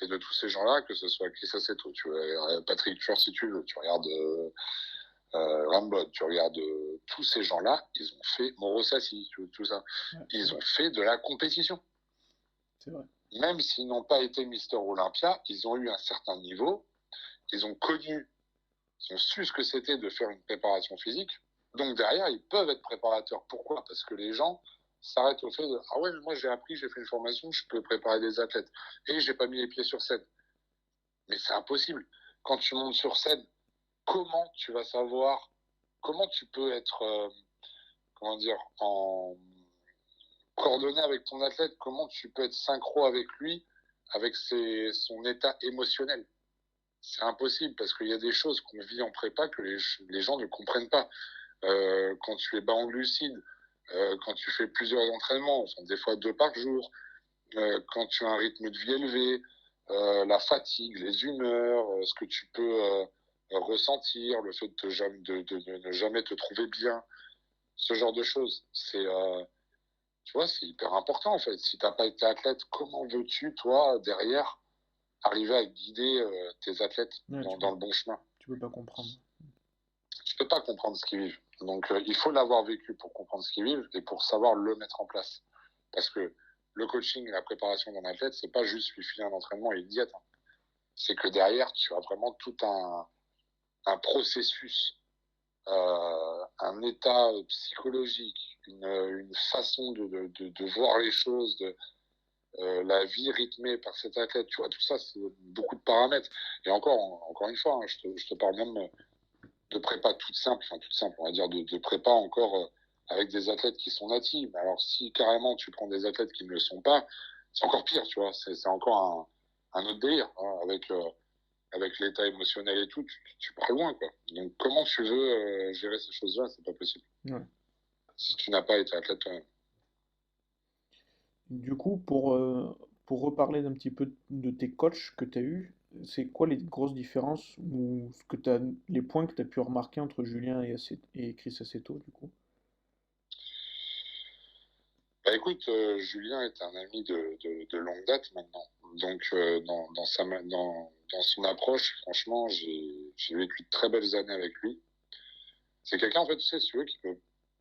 et de tous ces gens-là, que ce soit Chris Aceto, tu vois, Patrick Tuor, si tu veux, tu regardes Rambod, tu regardes tous ces gens-là, ils ont fait Morosassi, tout ça. ouais, Ils ont fait de la compétition. c'est vrai. Même s'ils n'ont pas été Mister Olympia, ils ont eu un certain niveau, ils ont connu, ils ont su ce que c'était de faire une préparation physique. Donc derrière, ils peuvent être préparateurs. Pourquoi? Parce que les gens s'arrêtent au fait de ah ouais, mais moi j'ai appris, j'ai fait une formation, je peux préparer des athlètes. Et j'ai pas mis les pieds sur scène. Mais c'est impossible. Quand tu montes sur scène, comment tu vas savoir, comment tu peux être, comment dire, en coordonné avec ton athlète, comment tu peux être synchro avec lui, avec son état émotionnel. C'est impossible parce qu'il y a des choses qu'on vit en prépa que les gens ne comprennent pas. Quand tu es bas en glucides, quand tu fais plusieurs entraînements, enfin, des fois 2 par jour, quand tu as un rythme de vie élevé, la fatigue, les humeurs, ce que tu peux ressentir, le fait de ne jamais te trouver bien, ce genre de choses. Tu vois, c'est hyper important en fait. Si t'as pas été athlète, comment veux-tu, toi, derrière, arriver à guider tes athlètes Ouais, dans le bon chemin? tu peux pas comprendre. Tu peux pas comprendre ce qu'ils vivent. Donc, il faut l'avoir vécu pour comprendre ce qu'ils vivent et pour savoir le mettre en place. Parce que le coaching et la préparation d'un athlète, c'est pas juste lui filer un entraînement et une diète, hein. C'est que derrière, tu as vraiment tout un processus, un état psychologique, une façon de voir les choses, la vie rythmée par cet athlète, tu vois, tout ça, c'est beaucoup de paramètres. Et encore une fois, hein, je te parle même de prépa toute simple, on va dire, de prépa encore avec des athlètes qui sont natifs. Alors, si carrément tu prends des athlètes qui ne le sont pas, c'est encore pire, tu vois, c'est encore un autre délire, hein, avec l'état émotionnel et tout, tu pars loin, quoi. Donc, comment tu veux gérer ces choses-là, c'est pas possible. Ouais. Si tu n'as pas été athlète toi-même. Du coup, pour reparler d'un petit peu de tes coachs que tu as eus, c'est quoi les grosses différences ou les points que tu as pu remarquer entre Julien et Chris Aceto, du coup? Bah écoute, Julien est un ami de longue date maintenant. Donc, dans son approche, franchement, j'ai vécu de très belles années avec lui. C'est quelqu'un, en fait, tu sais, si tu veux, qui peut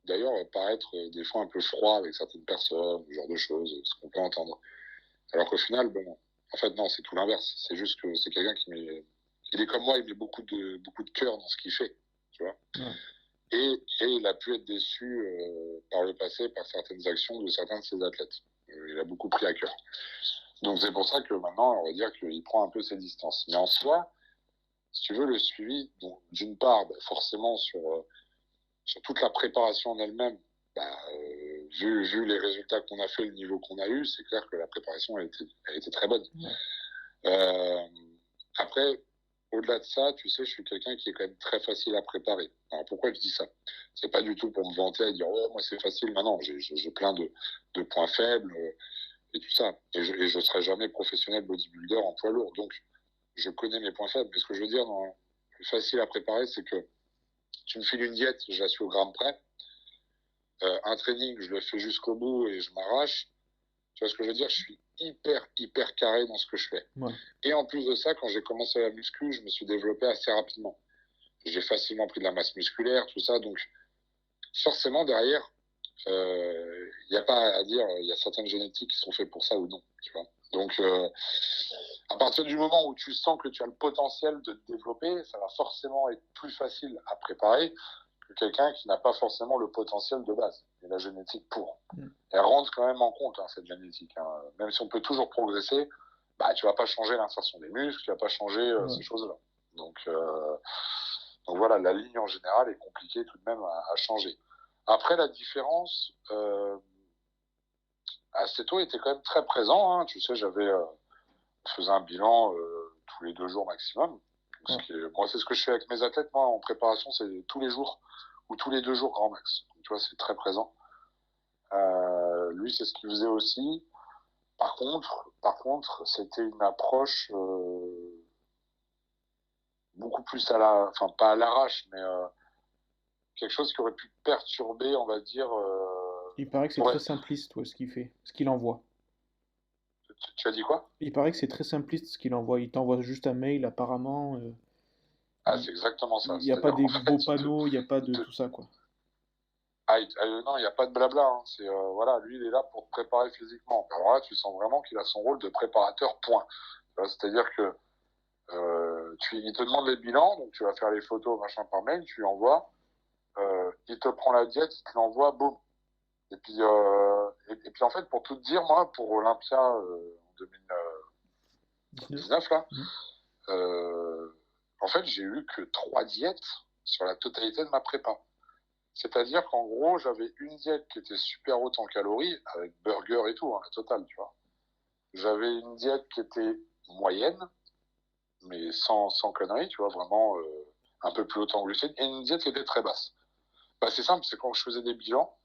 d'ailleurs paraître des fois un peu froid avec certaines personnes, ce genre de choses, ce qu'on peut entendre. Alors qu'au final, bon, en fait, non, c'est tout l'inverse. C'est juste que c'est quelqu'un qui met, il est comme moi, il met beaucoup de cœur dans ce qu'il fait, tu vois. Ouais. Et il a pu être déçu par le passé par certaines actions de certains de ses athlètes. Il a beaucoup pris à cœur. Donc c'est pour ça que maintenant, on va dire qu'il prend un peu ses distances. Mais en soi, si tu veux, le suivi, donc d'une part, bah, forcément sur toute la préparation en elle-même, bah, vu les résultats qu'on a fait, le niveau qu'on a eu, c'est clair que la préparation a été très bonne. Ouais. Euh, Après, au-delà de ça, tu sais, je suis quelqu'un qui est quand même très facile à préparer. Alors pourquoi je dis ça? C'est pas du tout pour me vanter et dire oh moi c'est facile. Non, non, j'ai plein de points faibles et tout ça. Et je serai jamais professionnel bodybuilder en poids lourd. Donc je connais mes points faibles. Mais ce que je veux dire dans facile à préparer, c'est que tu me files une diète, je la suis au gramme près. Un training, je le fais jusqu'au bout et je m'arrache. Tu vois ce que je veux dire? Je suis hyper carré dans ce que je fais. Ouais. Et en plus de ça, quand j'ai commencé la muscu, je me suis développé assez rapidement. J'ai facilement pris de la masse musculaire, tout ça. Donc, forcément, derrière, il n'y a pas à dire, il y a certaines génétiques qui sont faites pour ça ou non, tu vois. Donc, à partir du moment où tu sens que tu as le potentiel de te développer, ça va forcément être plus facile à préparer que quelqu'un qui n'a pas forcément le potentiel de base et la génétique pour. Elle rentre quand même en compte, hein, cette génétique, hein. Même si on peut toujours progresser, bah, tu vas pas changer l'insertion des muscles, tu vas pas changer ces choses-là. Donc voilà, la ligne en général est compliquée tout de même à changer. Après, la différence, Aceto était quand même très présent, hein. Tu sais, je faisais un bilan tous les 2 jours maximum. Moi, c'est ce que je fais avec mes athlètes. Moi, en préparation, c'est tous les jours ou tous les 2 jours grand max. Donc, tu vois, c'est très présent. Lui, c'est ce qu'il faisait aussi. Par contre, c'était une approche beaucoup plus enfin pas à l'arrache, mais quelque chose qui aurait pu perturber, on va dire. Il paraît que c'est Ouais. très simpliste, ouais, ce qu'il fait, ce qu'il envoie. Tu as dit quoi? Il paraît que c'est très simpliste ce qu'il envoie. Il t'envoie juste un mail, apparemment. C'est exactement ça. Il n'y a pas des En beaux fait, panneaux, il n'y a pas de tout ça, quoi. Non, il n'y a pas de blabla, hein. C'est voilà, lui, il est là pour te préparer physiquement. Alors là, tu sens vraiment qu'il a son rôle de préparateur. Point. C'est-à-dire que il te demande les bilans, donc tu vas faire les photos, machin par mail, tu lui envoies. Il te prend la diète, il te l'envoie, boum. Et puis en fait, pour tout te dire, moi, pour Olympia en 2019 là, en fait, j'ai eu que 3 diètes sur la totalité de ma prépa. C'est-à-dire qu'en gros, j'avais une diète qui était super haute en calories, avec burger et tout, hein, la totale, tu vois. J'avais une diète qui était moyenne, mais sans conneries, tu vois, vraiment un peu plus haute en glucides, et une diète qui était très basse. Bah, c'est simple, c'est quand je faisais des bilans,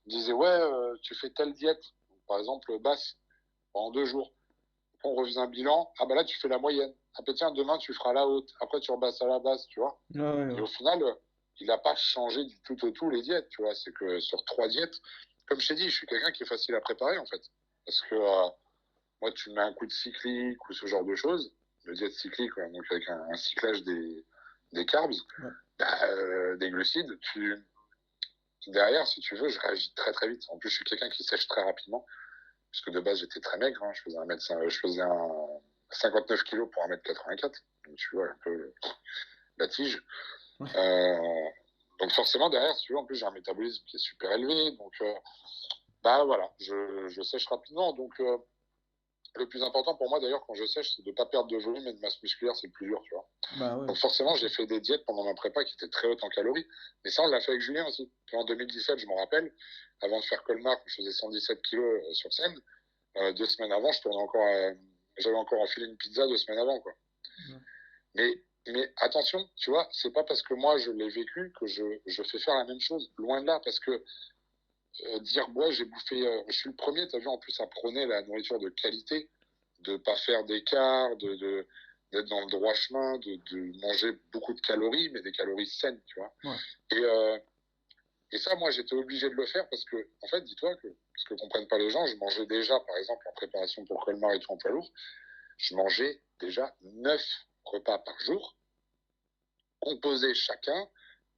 ils me disaient, ouais, tu fais telle diète, par exemple basse, pendant 2 jours. On revient un bilan, ah bah là, tu fais la moyenne. Ah bah tiens, demain, tu feras la haute. Après, tu rebasses à la basse, tu vois. Ah ouais, Et ouais. au final, il n'a pas changé du tout au tout les diètes, tu vois. C'est que sur 3 diètes, comme je t'ai dit, je suis quelqu'un qui est facile à préparer, en fait. Parce que moi, tu mets un coup de cyclique ou ce genre de choses, le diète cyclique, ouais, donc avec un cyclage des carbs, Ouais. des glucides, derrière, si tu veux, je réagis très très vite. En plus, je suis quelqu'un qui sèche très rapidement, parce que de base, j'étais très maigre, hein. Je faisais un 59 kilos pour 1m84, donc tu vois un peu la tige. Ouais. Donc forcément, derrière, si tu veux, en plus, j'ai un métabolisme qui est super élevé, donc bah voilà, je sèche rapidement, donc le plus important pour moi d'ailleurs quand je sèche, c'est de ne pas perdre de volume et de masse musculaire, c'est le plus dur, tu vois. Bah ouais. Donc forcément, j'ai fait des diètes pendant ma prépa qui étaient très hautes en calories, mais ça on l'a fait avec Julien aussi. Puis en 2017, je m'en rappelle, avant de faire Colmar, je faisais 117 kilos sur scène. 2 semaines avant, j'avais encore enfilé une pizza 2 semaines avant, quoi. Ouais. Mais attention, tu vois, c'est pas parce que moi je l'ai vécu que je fais faire la même chose. Loin de là, parce que dire, ouais, j'ai bouffé, je suis le premier, t'as vu, en plus, à prôner la nourriture de qualité, de pas faire d'écart, d'être dans le droit chemin, de manger beaucoup de calories, mais des calories saines, tu vois. Ouais. Et ça, moi, j'étais obligé de le faire parce que, en fait, dis-toi que, ce que comprennent pas les gens, je mangeais déjà, par exemple, en préparation pour Colmar et tout en poids lourd, je mangeais déjà 9 repas par jour, composés chacun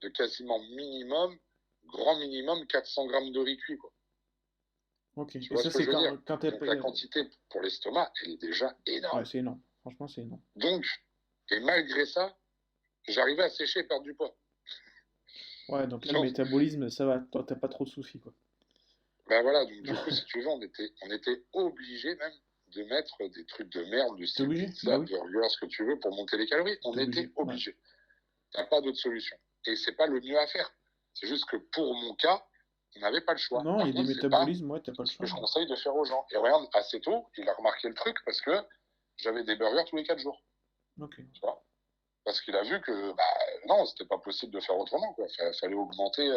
de quasiment grand minimum 400 grammes de riz cuit, quoi. Ok. Tu Et vois ça, ce que c'est je veux dire? quand t'es. Donc la quantité pour l'estomac, elle est déjà Ouais, énorme. c'est énorme. Franchement, c'est énorme. Donc, et malgré ça, j'arrivais à sécher et perdre du poids. Ouais, donc là, le Donc, métabolisme, ça va. Toi, t'as pas trop de soucis, quoi. ben voilà, donc du coup, si tu veux, on était obligé même de mettre des trucs de merde du T'es style obligé? Bah pizza, oui, burger, ce que tu veux, pour monter les calories. On t'es était obligé. Ouais. obligé. T'as pas d'autre solution. Et c'est pas le mieux à faire. C'est juste que pour mon cas, on n'avait pas le choix. Non, il y Par a des contre, c'est pas métabolismes, ouais, t'as pas le ce que choix. je conseille de faire aux gens. Et regarde, assez tôt, il a remarqué le truc parce que j'avais des burgers tous les 4 jours. Ok. Tu vois, parce qu'il a vu que bah, non, c'était pas possible de faire autrement, quoi. Fallait augmenter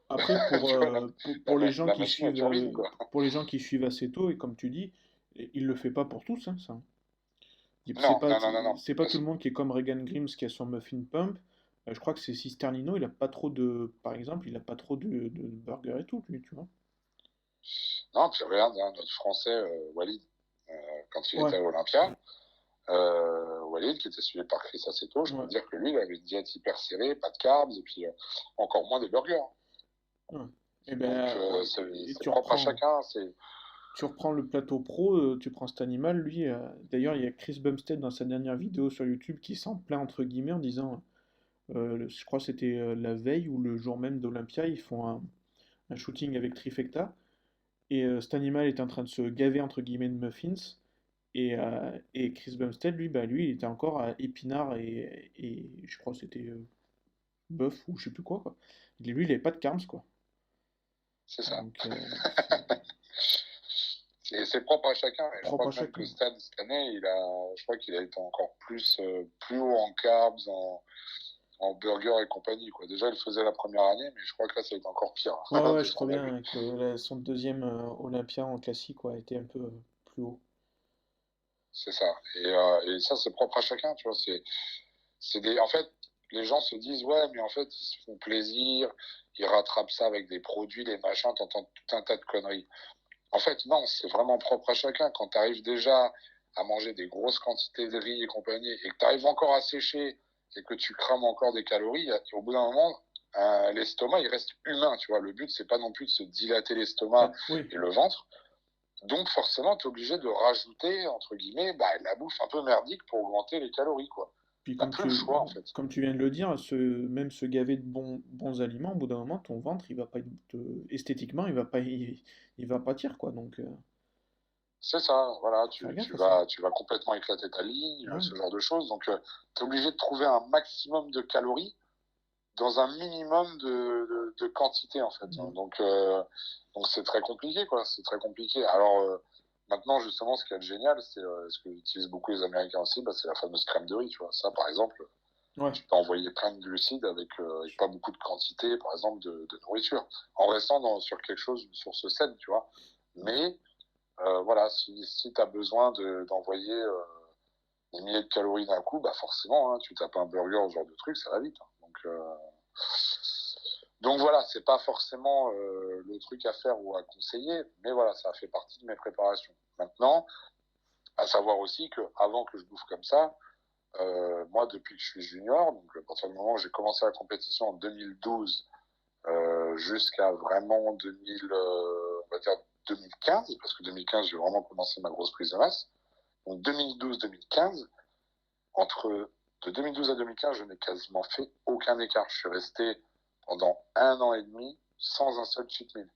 Après, tu vois, pour les gens la qui machine à suivent, turbine, quoi. pour les gens qui suivent assez tôt, et comme tu dis, il le fait pas pour tous, hein, ça. C'est Non, pas, non, non, non, non. c'est pas tout le monde qui est comme Regan Grimes qui a son muffin pump. Je crois que c'est Cisternino, il a pas trop de, par exemple, il a pas trop de burgers et tout, lui, tu vois. Non, puis regarde, hein, notre Français, Walid, quand il Ouais, était à Olympia, Walid, qui était suivi par Chris Aceto, je peux ouais, te dire que lui, il avait une diète hyper serrée, pas de carbs, et puis encore moins des burgers. ouais. Et Donc, ben, et c'est propre à chacun. tu reprends le plateau pro, tu prends cet animal, lui. D'ailleurs, il y a Chris Bumstead dans sa dernière vidéo sur YouTube qui s'en plaint entre guillemets en disant, je crois que c'était la veille ou le jour même d'Olympia, ils font un shooting avec Trifecta. Et cet animal est en train de se gaver entre guillemets de muffins. Et Chris Bumstead, lui, bah, lui, il était encore à épinard et je crois que c'était bœuf ou je sais plus quoi, quoi. Lui, il avait pas de carbs, quoi. C'est ça. Donc, c'est C'est propre à chacun. Et je propre crois à que même que chacun. Stan, cette année, je crois qu'il a été encore plus haut en carbs, en burger et compagnie, quoi. Déjà, il le faisait la première année, mais je crois que là, ça a été encore pire, Ouais, hein, ouais, de je ce crois qu'on a bien vu. que son deuxième Olympia en classique ouais, a été un peu plus haut. C'est ça. Et ça, c'est propre à chacun, tu vois. En fait, les gens se disent, ouais, mais en fait, ils se font plaisir, ils rattrapent ça avec des produits, des machins, t'entends tout un tas de conneries. En fait, non, c'est vraiment propre à chacun. Quand tu arrives déjà à manger des grosses quantités de riz et compagnie, et que tu arrives encore à sécher, et que tu crames encore des calories, au bout d'un moment, l'estomac, il reste humain, tu vois. Le but, c'est pas non plus de se dilater l'estomac Bah, oui. et le ventre. Donc, forcément, tu es obligé de rajouter, entre guillemets, bah, la bouffe un peu merdique pour augmenter les calories, quoi. Puis T'as plus le choix, en fait. comme tu viens de le dire, même se gaver de bons aliments, au bout d'un moment, ton ventre, il va pas esthétiquement, il va pâtir, quoi. Donc, C'est ça, voilà, faut faire gaffe tu à ça. vas, tu vas complètement éclater ta ligne, Ah oui. ce genre de choses. Donc, tu es obligé de trouver un maximum de calories dans un minimum de quantité, en fait. Mm. Donc c'est très compliqué, quoi. C'est très compliqué. Alors, maintenant, justement, ce qui est génial, c'est ce que utilisent beaucoup les Américains aussi, bah, c'est la fameuse crème de riz, tu vois. Ça, par exemple, Ouais. tu peux envoyer plein de glucides avec pas beaucoup de quantité, par exemple, de nourriture, en restant sur quelque chose, une source saine, tu vois. Mais voilà, si tu as besoin d'envoyer des milliers de calories d'un coup, bah forcément, hein, tu tapes un burger, ce genre de truc, ça va vite, hein. Donc voilà, c'est pas forcément le truc à faire ou à conseiller, mais voilà, ça fait partie de mes préparations. Maintenant, à savoir aussi que avant que je bouffe comme ça, moi depuis que je suis junior, donc à partir du moment où j'ai commencé la compétition en 2012 jusqu'à vraiment 2000, on va dire 2015, parce que 2015 j'ai vraiment commencé ma grosse prise de masse. Donc 2012-2015, entre de 2012 à 2015, je n'ai quasiment fait aucun écart. Je suis resté pendant 1 an et demi sans un seul cheat meal.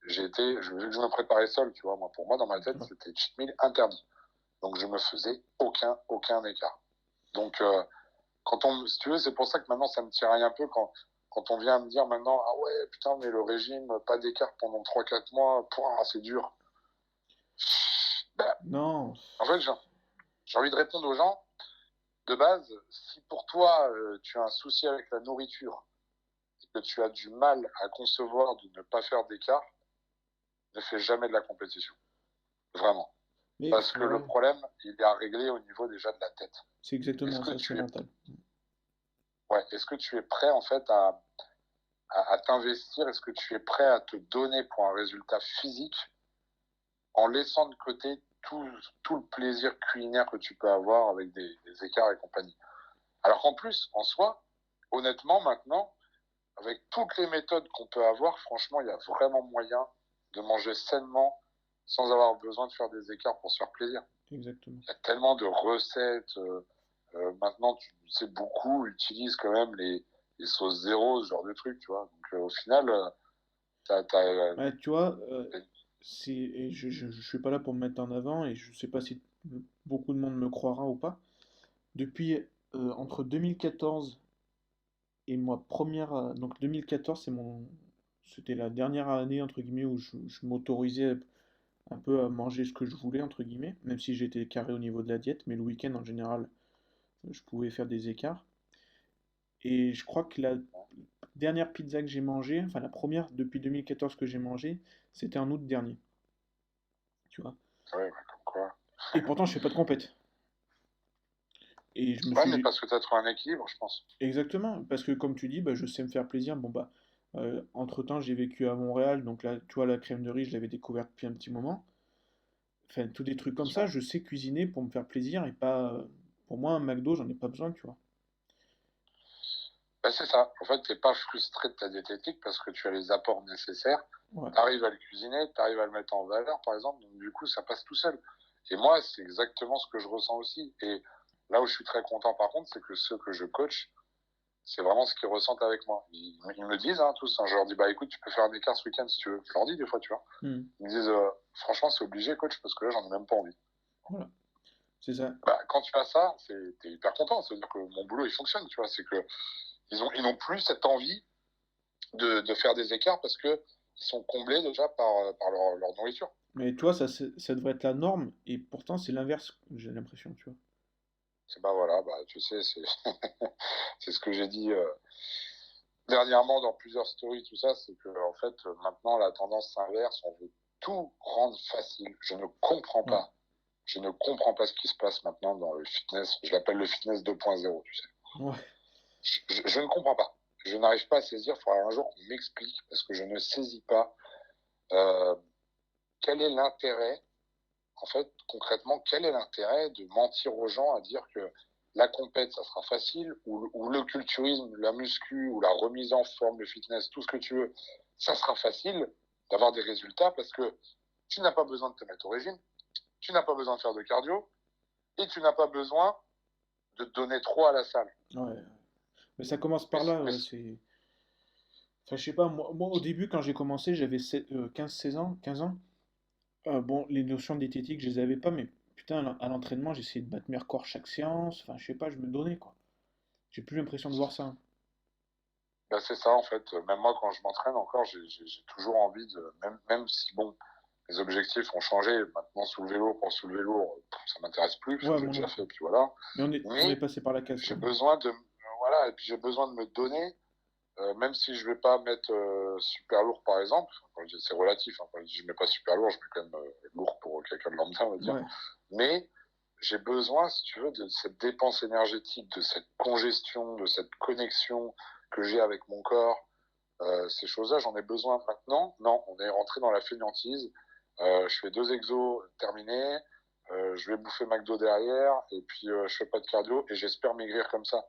Vu que je me préparais seul, tu vois, pour moi, dans ma tête, c'était cheat meal interdit. Donc, je me faisais aucun écart. Donc, si tu veux, c'est pour ça que maintenant, ça me tiraille un peu quand on vient me dire maintenant, ah ouais, putain, mais le régime, pas d'écart pendant 3-4 mois, c'est dur. Bah, Non. en fait, j'ai envie de répondre aux gens, de base, si pour toi, tu as un souci avec la nourriture, et que tu as du mal à concevoir de ne pas faire d'écart, ne fais jamais de la compétition. Vraiment. Mais, parce que le problème, il est à régler au niveau déjà de la tête. C'est exactement ça, c'est mental. Ouais, est-ce que tu es prêt en fait à t'investir? Est-ce que tu es prêt à te donner pour un résultat physique en laissant de côté tout le plaisir culinaire que tu peux avoir avec des écarts et compagnie? Alors qu'en plus, en soi, honnêtement, maintenant, avec toutes les méthodes qu'on peut avoir, franchement, il y a vraiment moyen de manger sainement sans avoir besoin de faire des écarts pour se faire plaisir. Exactement. Il y a tellement de recettes. Maintenant, tu sais, beaucoup utilisent quand même les sauces zéro, ce genre de trucs, tu vois. Donc, au final, Ouais, tu vois, et je suis pas là pour me mettre en avant et je sais pas si beaucoup de monde me croira ou pas. Depuis entre 2014 et moi donc 2014 c'était la dernière année entre guillemets où je m'autorisais un peu à manger ce que je voulais entre guillemets, même si j'étais carré au niveau de la diète, mais le week-end en général je pouvais faire des écarts. Et je crois que la dernière pizza que j'ai mangée, enfin la première depuis 2014 que j'ai mangée, c'était en août dernier. Tu vois. Ouais, comme quoi. Et pourtant, je fais pas de compète. Et je me Ouais, mais suis. parce que tu as trouvé un équilibre, je pense. Exactement, parce que comme tu dis, bah, je sais me faire plaisir. Bon, bah, entre-temps, j'ai vécu à Montréal, donc là, tu vois, la crème de riz, je l'avais découverte depuis un petit moment. Enfin, tous des trucs comme ça, je sais cuisiner pour me faire plaisir et pas. Pour moi, un McDo, j'en ai pas besoin, tu vois. Bah, c'est ça. En fait, tu n'es pas frustré de ta diététique parce que tu as les apports nécessaires. Ouais. Tu arrives à le cuisiner, tu arrives à le mettre en valeur, par exemple. Donc, du coup, ça passe tout seul. Et moi, c'est exactement ce que je ressens aussi. Et là où je suis très content, par contre, c'est que ceux que je coach, c'est vraiment ce qu'ils ressentent avec moi. Ils me disent, hein, tous, hein, je leur dis, bah écoute, tu peux faire un écart ce week-end si tu veux. Je leur dis des fois, tu vois. Hmm. Ils me disent, franchement, c'est obligé, coach, parce que là, j'en ai même pas envie. Voilà, c'est ça. Bah, quand tu as ça, t'es hyper content. C'est-à-dire que mon boulot, il fonctionne, tu vois. C'est que ils n'ont plus cette envie de faire des écarts parce que ils sont comblés déjà par leur nourriture. Mais toi, ça devrait être la norme, et pourtant, c'est l'inverse, j'ai l'impression, tu vois. C'est bah voilà, bah tu sais, c'est c'est ce que j'ai dit dernièrement dans plusieurs stories, tout ça, c'est que en fait maintenant la tendance s'inverse, on veut tout rendre facile. Ouais. Je ne comprends pas ce qui se passe maintenant dans le fitness. Je l'appelle le fitness 2.0, tu sais. Ouais. Je ne comprends pas. Je n'arrive pas à saisir. Il faudra un jour qu'on m'explique parce que je ne saisis pas euh, quel est l'intérêt. En fait, concrètement, quel est l'intérêt de mentir aux gens à dire que la compète, ça sera facile, ou le culturisme, la muscu, ou la remise en forme, le fitness, tout ce que tu veux, ça sera facile d'avoir des résultats parce que tu n'as pas besoin de te mettre au régime, tu n'as pas besoin de faire de cardio, et tu n'as pas besoin de te donner trop à la salle. Ouais. Mais ça commence Mais, par là, mais ouais, c'est. Enfin, je sais pas, au début, quand j'ai commencé, j'avais 15-16 ans, 15 ans. Bon, les notions diététiques, je les avais pas, mais putain, à l'entraînement, j'essayais de battre mes records chaque séance. Enfin, je sais pas, je me donnais, quoi. J'ai plus l'impression de voir ça. ben, c'est ça, en fait. Même moi, quand je m'entraîne encore, j'ai toujours envie de, même si, bon, les objectifs ont changé. Maintenant, soulever lourd pour soulever lourd, ça m'intéresse plus, parce que Ouais, j'ai moi non déjà plus. fait, puis voilà. Mais on est Mais passé par la case, j'ai quoi. besoin de, voilà, et puis j'ai besoin de me donner, même si je vais pas mettre super lourd, par exemple. C'est relatif, hein. Quand je dis je mets pas super lourd, je mets quand même lourd pour quelqu'un de lambda, on va dire. Ouais, Mais j'ai besoin, si tu veux, de cette dépense énergétique, de cette congestion, de cette connexion que j'ai avec mon corps, Ces choses-là, j'en ai besoin maintenant. Non, on est rentré dans la fainéantise. Je fais 2 exos terminés. Je vais bouffer McDo derrière et puis je fais pas de cardio et j'espère maigrir comme ça.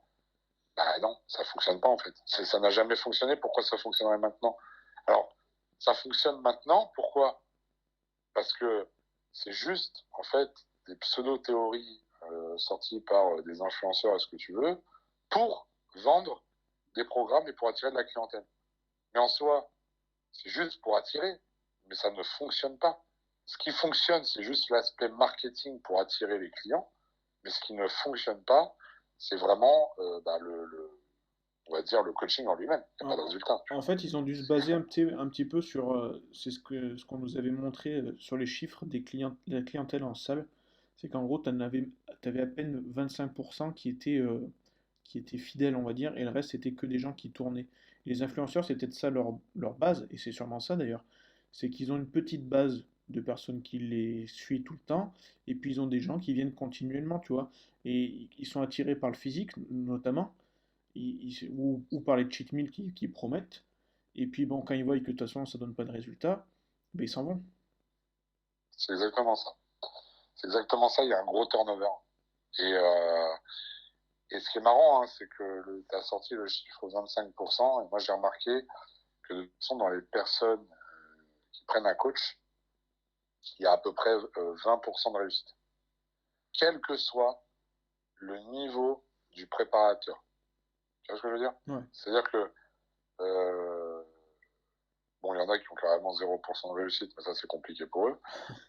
Bah non, ça fonctionne pas en fait. Ça n'a jamais fonctionné. Pourquoi ça fonctionnerait maintenant? Alors, ça fonctionne maintenant. Pourquoi? Parce que c'est juste en fait des pseudo-théories sorties par des influenceurs et ce que tu veux pour vendre des programmes et pour attirer de la clientèle. Mais en soi, c'est juste pour attirer, mais ça ne fonctionne pas. Ce qui fonctionne, c'est juste l'aspect marketing pour attirer les clients, mais ce qui ne fonctionne pas, c'est vraiment on va dire le coaching en lui-même. Il n'y a pas de résultat. En fait, ils ont dû se baser un petit peu sur c'est ce qu'on nous avait montré sur les chiffres de la clientèle en salle. C'est qu'en gros, tu avais à peine 25% qui étaient fidèles, on va dire, et le reste, c'était que des gens qui tournaient. Et les influenceurs, c'était de ça leur base, et c'est sûrement ça d'ailleurs. C'est qu'ils ont une petite base de personnes qui les suivent tout le temps, et puis ils ont des gens qui viennent continuellement, tu vois. Et ils sont attirés par le physique, notamment ou par les cheat meals qui promettent. Et puis bon, quand ils voient que de toute façon ça donne pas de résultat, ben ils s'en vont. C'est exactement ça. C'est exactement ça. Il y a un gros turnover. Et, euh, et ce qui est marrant, hein, c'est que tu as sorti le chiffre 25%. Et moi, j'ai remarqué que de toute façon, dans les personnes qui prennent un coach, il y a à peu près 20% de réussite. Quel que soit le niveau du préparateur. Tu vois ce que je veux dire? Ouais. C'est-à-dire que, bon, il y en a qui ont carrément 0% de réussite, mais ça, c'est compliqué pour eux.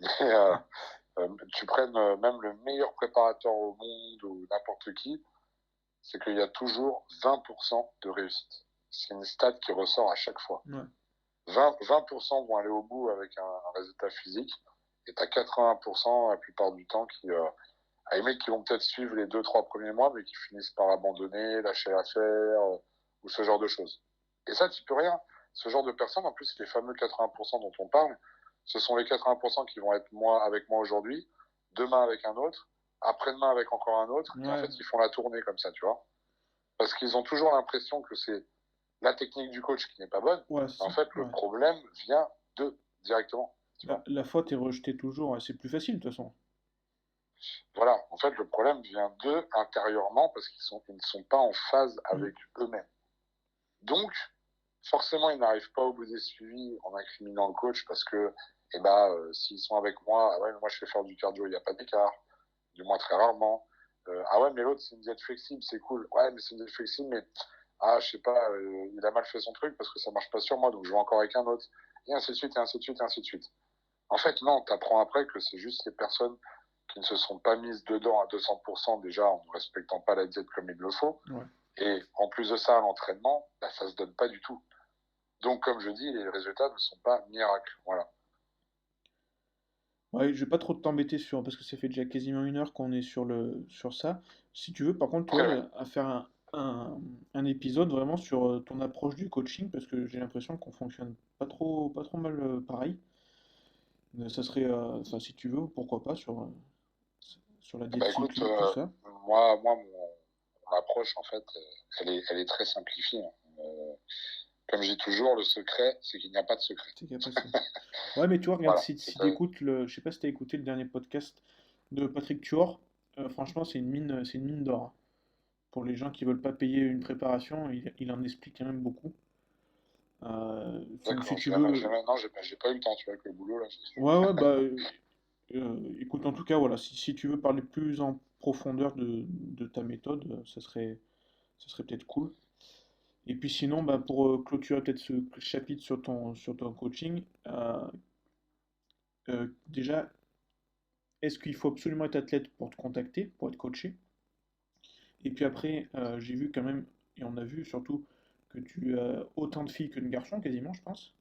Mais tu prennes même le meilleur préparateur au monde ou n'importe qui, c'est qu'il y a toujours 20% de réussite. C'est une stat qui ressort à chaque fois. Ouais. 20% vont aller au bout avec un résultat physique, et tu as 80% la plupart du temps à les mecs qui vont peut-être suivre les 2-3 premiers mois, mais qui finissent par abandonner, lâcher l'affaire, ou ce genre de choses. Et ça, tu peux rien. Ce genre de personnes, en plus, les fameux 80% dont on parle, ce sont les 80% qui vont être avec moi aujourd'hui, demain avec un autre, après-demain avec encore un autre, et en Ouais. fait, ils font la tournée comme ça, tu vois. Parce qu'ils ont toujours l'impression que c'est la technique du coach qui n'est pas bonne. Ouais, c'est En ça. fait, le Ouais. problème vient d'eux, directement. Tu vois. La faute est rejetée toujours, et c'est plus facile de toute façon. Voilà, en fait, le problème vient d'eux intérieurement parce ils ne sont pas en phase Mm. avec eux-mêmes. Donc, forcément, ils n'arrivent pas au bout des suivis en incriminant le coach parce que, s'ils sont avec moi, ah ouais, mais moi je fais faire du cardio, il n'y a pas d'écart, du moins très rarement. Ah ouais, mais l'autre c'est une diète flexible, c'est cool. Ouais, mais c'est une diète flexible, mais je sais pas, il a mal fait son truc parce que ça marche pas sur moi, donc je vais encore avec un autre. Et ainsi de suite, et ainsi de suite, et ainsi de suite. En fait, non, t'apprends après que c'est juste les personnes qui ne se sont pas mises dedans à 200% déjà en ne respectant pas la diète comme il le faut. Ouais. Et en plus de ça, l'entraînement, ça se donne pas du tout. Donc, comme je dis, les résultats ne sont pas miracles. Voilà. Ouais, je vais pas trop t'embêter parce que ça fait déjà quasiment 1 heure qu'on est sur ça. Si tu veux, par contre, Ouais, ouais. toi, à faire un épisode vraiment sur ton approche du coaching, parce que j'ai l'impression qu'on fonctionne pas trop mal pareil. Ça serait, enfin, si tu veux, pourquoi pas sur la diète Bah écoute, cyclique, tout ça. mon approche, en fait, elle est très simplifiée, hein. Comme je dis toujours, le secret, c'est qu'il n'y a pas de secret. C'est capable, ça. Ouais, mais tu vois, regarde, Voilà. si t'écoutes je sais pas si t'as écouté le dernier podcast de Patrick Tuor, franchement, c'est une mine d'or, hein. Pour les gens qui veulent pas payer une préparation, il en explique quand même beaucoup. Donc si D'accord. tu veux, Non, j'ai pas eu le temps, tu vois, avec le boulot, là. ouais, ouais, bah, écoute, en tout cas, voilà, si tu veux parler plus en profondeur de ta méthode, ça serait peut-être cool. Et puis sinon, bah, pour clôturer peut-être ce chapitre sur ton coaching, déjà, est-ce qu'il faut absolument être athlète pour te contacter, pour être coaché? Et puis après, j'ai vu quand même, et on a vu surtout, que tu as autant de filles que de garçons, quasiment, je pense.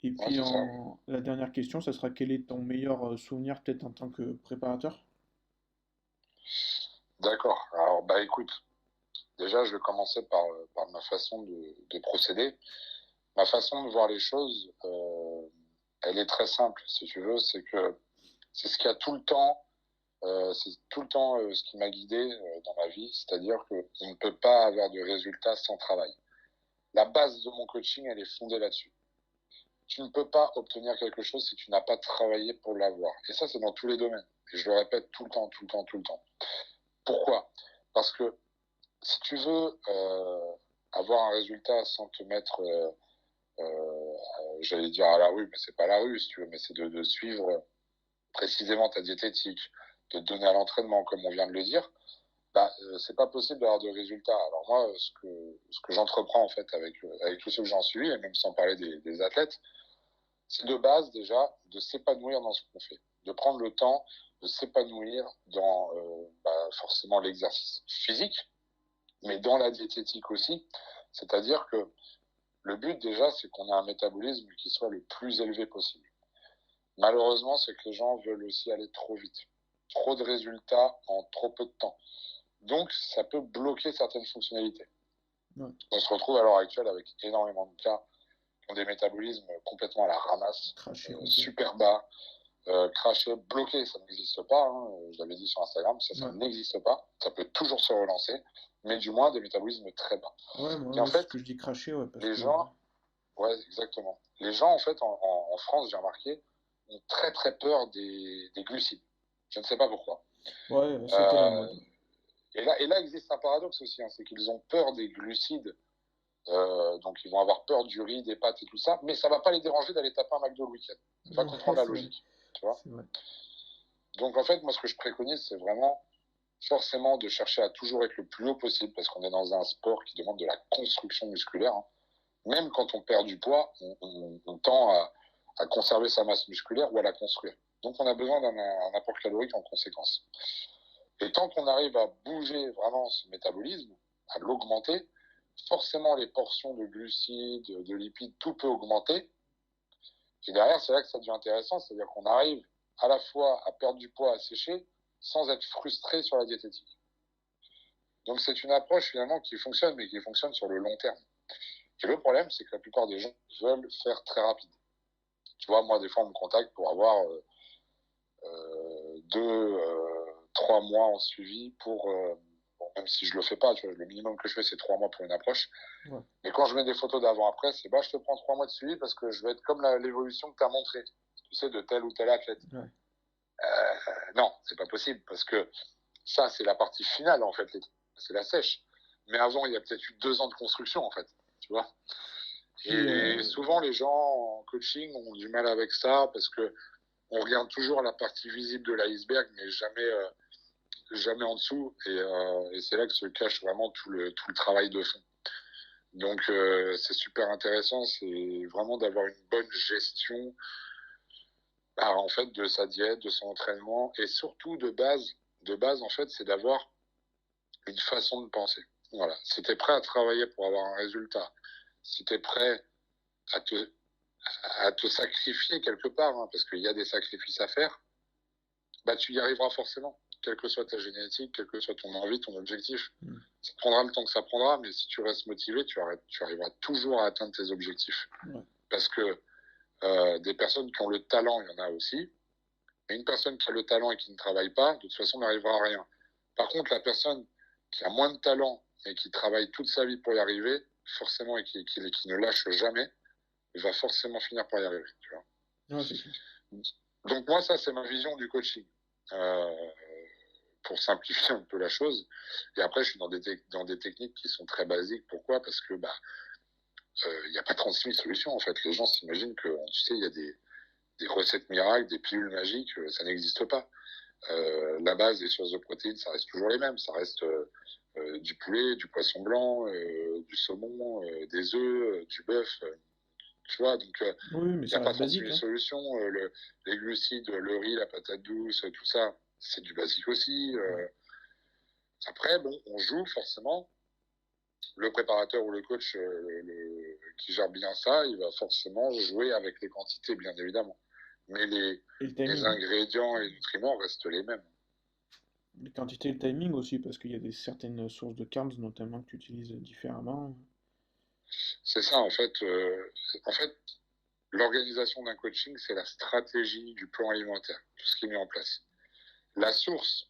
Et Ouais, puis c'est ça. la dernière question, ça sera quel est ton meilleur souvenir peut-être en tant que préparateur? D'accord. Alors, bah écoute, déjà, je vais commencer par ma façon de procéder. Ma façon de voir les choses, elle est très simple, si tu veux. C'est ce qu'il y a tout le temps, c'est tout le temps ce qui m'a guidé dans ma vie, c'est-à-dire qu'on ne peut pas avoir de résultats sans travail. La base de mon coaching, elle est fondée là-dessus. Tu ne peux pas obtenir quelque chose si tu n'as pas travaillé pour l'avoir. Et ça, c'est dans tous les domaines. Et je le répète tout le temps, tout le temps, tout le temps. Pourquoi? Parce que si tu veux avoir un résultat sans te mettre, j'allais dire à la rue, mais c'est pas la rue, si tu veux, mais c'est de suivre précisément ta diététique, de te donner à l'entraînement, comme on vient de le dire, bah, c'est pas possible d'avoir de résultats. Alors moi, ce que j'entreprends en fait avec tous ceux que j'en suis, et même sans parler des athlètes, c'est de base déjà de s'épanouir dans ce qu'on fait, de prendre le temps de s'épanouir dans forcément l'exercice physique, mais dans la diététique aussi. C'est-à-dire que le but déjà, c'est qu'on ait un métabolisme qui soit le plus élevé possible. Malheureusement, c'est que les gens veulent aussi aller trop vite. Trop de résultats en trop peu de temps. Donc, ça peut bloquer certaines fonctionnalités. Ouais. On se retrouve à l'heure actuelle avec énormément de cas qui ont des métabolismes complètement à la ramasse, super bas, crachés, bloqués, ça n'existe pas. Hein. Je l'avais dit sur Instagram, ça n'existe pas. Ça peut toujours se relancer, mais du moins des métabolismes très bas. Ouais, moi, et en fait, ce que je dis craché, ouais. Parce les gens, ouais, exactement. Les gens, en fait, en France, j'ai remarqué, ont très très peur des glucides. Je ne sais pas pourquoi. Ouais, c'était la mode. Et là existe un paradoxe aussi, hein, c'est qu'ils ont peur des glucides, donc ils vont avoir peur du riz, des pâtes et tout ça, mais ça va pas les déranger d'aller taper un McDo le week-end. Tu vas comprendre la logique, tu vois. Donc en fait, moi ce que je préconise, c'est vraiment forcément de chercher à toujours être le plus haut possible, parce qu'on est dans un sport qui demande de la construction musculaire. Hein. Même quand on perd du poids, on tend à conserver sa masse musculaire ou à la construire. Donc on a besoin d'un apport calorique en conséquence. Et tant qu'on arrive à bouger vraiment ce métabolisme, à l'augmenter, forcément les portions de glucides, de lipides, tout peut augmenter. Et derrière, c'est là que ça devient intéressant, c'est-à-dire qu'on arrive à la fois à perdre du poids, à sécher, sans être frustré sur la diététique. Donc c'est une approche finalement qui fonctionne, mais qui fonctionne sur le long terme. Et le problème, c'est que la plupart des gens veulent faire très rapide. Tu vois, moi, des fois, on me contacte pour avoir 3 mois en suivi pour... bon, même si je le fais pas, tu vois, le minimum que je fais, c'est 3 mois pour une approche. Ouais. Mais quand je mets des photos d'avant-après, c'est je te prends 3 mois de suivi parce que je vais être comme l'évolution que tu as montrée, tu sais, de tel ou tel athlète. Ouais. Non, c'est pas possible parce que ça, c'est la partie finale, en fait. C'est la sèche. Mais avant, il y a peut-être eu 2 ans de construction, en fait. Tu vois. Et souvent, les gens en coaching ont du mal avec ça parce que on regarde toujours la partie visible de l'iceberg, mais jamais en dessous. Et c'est là que se cache vraiment tout le travail de fond. Donc, c'est super intéressant. C'est vraiment d'avoir une bonne gestion, en fait, de sa diète, de son entraînement, et surtout de base, en fait, c'est d'avoir une façon de penser. Voilà. Si tu es prêt à travailler pour avoir un résultat, si tu es prêt à te sacrifier quelque part, hein, parce qu'il y a des sacrifices à faire, bah tu y arriveras forcément, quelle que soit ta génétique, quelle que soit ton envie, ton objectif. Ça prendra le temps que ça prendra, mais si tu restes motivé, tu arriveras toujours à atteindre tes objectifs. Ouais. Parce que des personnes qui ont le talent, il y en a aussi, mais une personne qui a le talent et qui ne travaille pas, de toute façon, n'arrivera à rien. Par contre, la personne qui a moins de talent et qui travaille toute sa vie pour y arriver, forcément, et qui ne lâche jamais, il va forcément finir par y arriver. Tu vois. Ouais, c'est sûr. Donc moi, ça, c'est ma vision du coaching. Pour simplifier un peu la chose. Et après, je suis dans des techniques qui sont très basiques. Pourquoi? Parce que il n'y a pas 36 000 solutions, en fait. Les gens s'imaginent que, tu sais, il y a des recettes miracles, des pilules magiques, ça n'existe pas. La base des sources de protéines, ça reste toujours les mêmes. Ça reste du poulet, du poisson blanc, du saumon, des œufs, du bœuf. Tu vois, donc oui, mais il n'y a pas 36 000 solutions. Les glucides, le riz, la patate douce, tout ça, c'est du basique aussi. Après, bon, on joue forcément. Le préparateur ou le coach qui gère bien ça, il va forcément jouer avec les quantités, bien évidemment. Mais les ingrédients et les nutriments restent les mêmes. Les quantités et le timing aussi, parce qu'il y a certaines sources de carbs, notamment, que tu utilises différemment. C'est ça, en fait, l'organisation d'un coaching, c'est la stratégie du plan alimentaire, tout ce qui est mis en place. La source,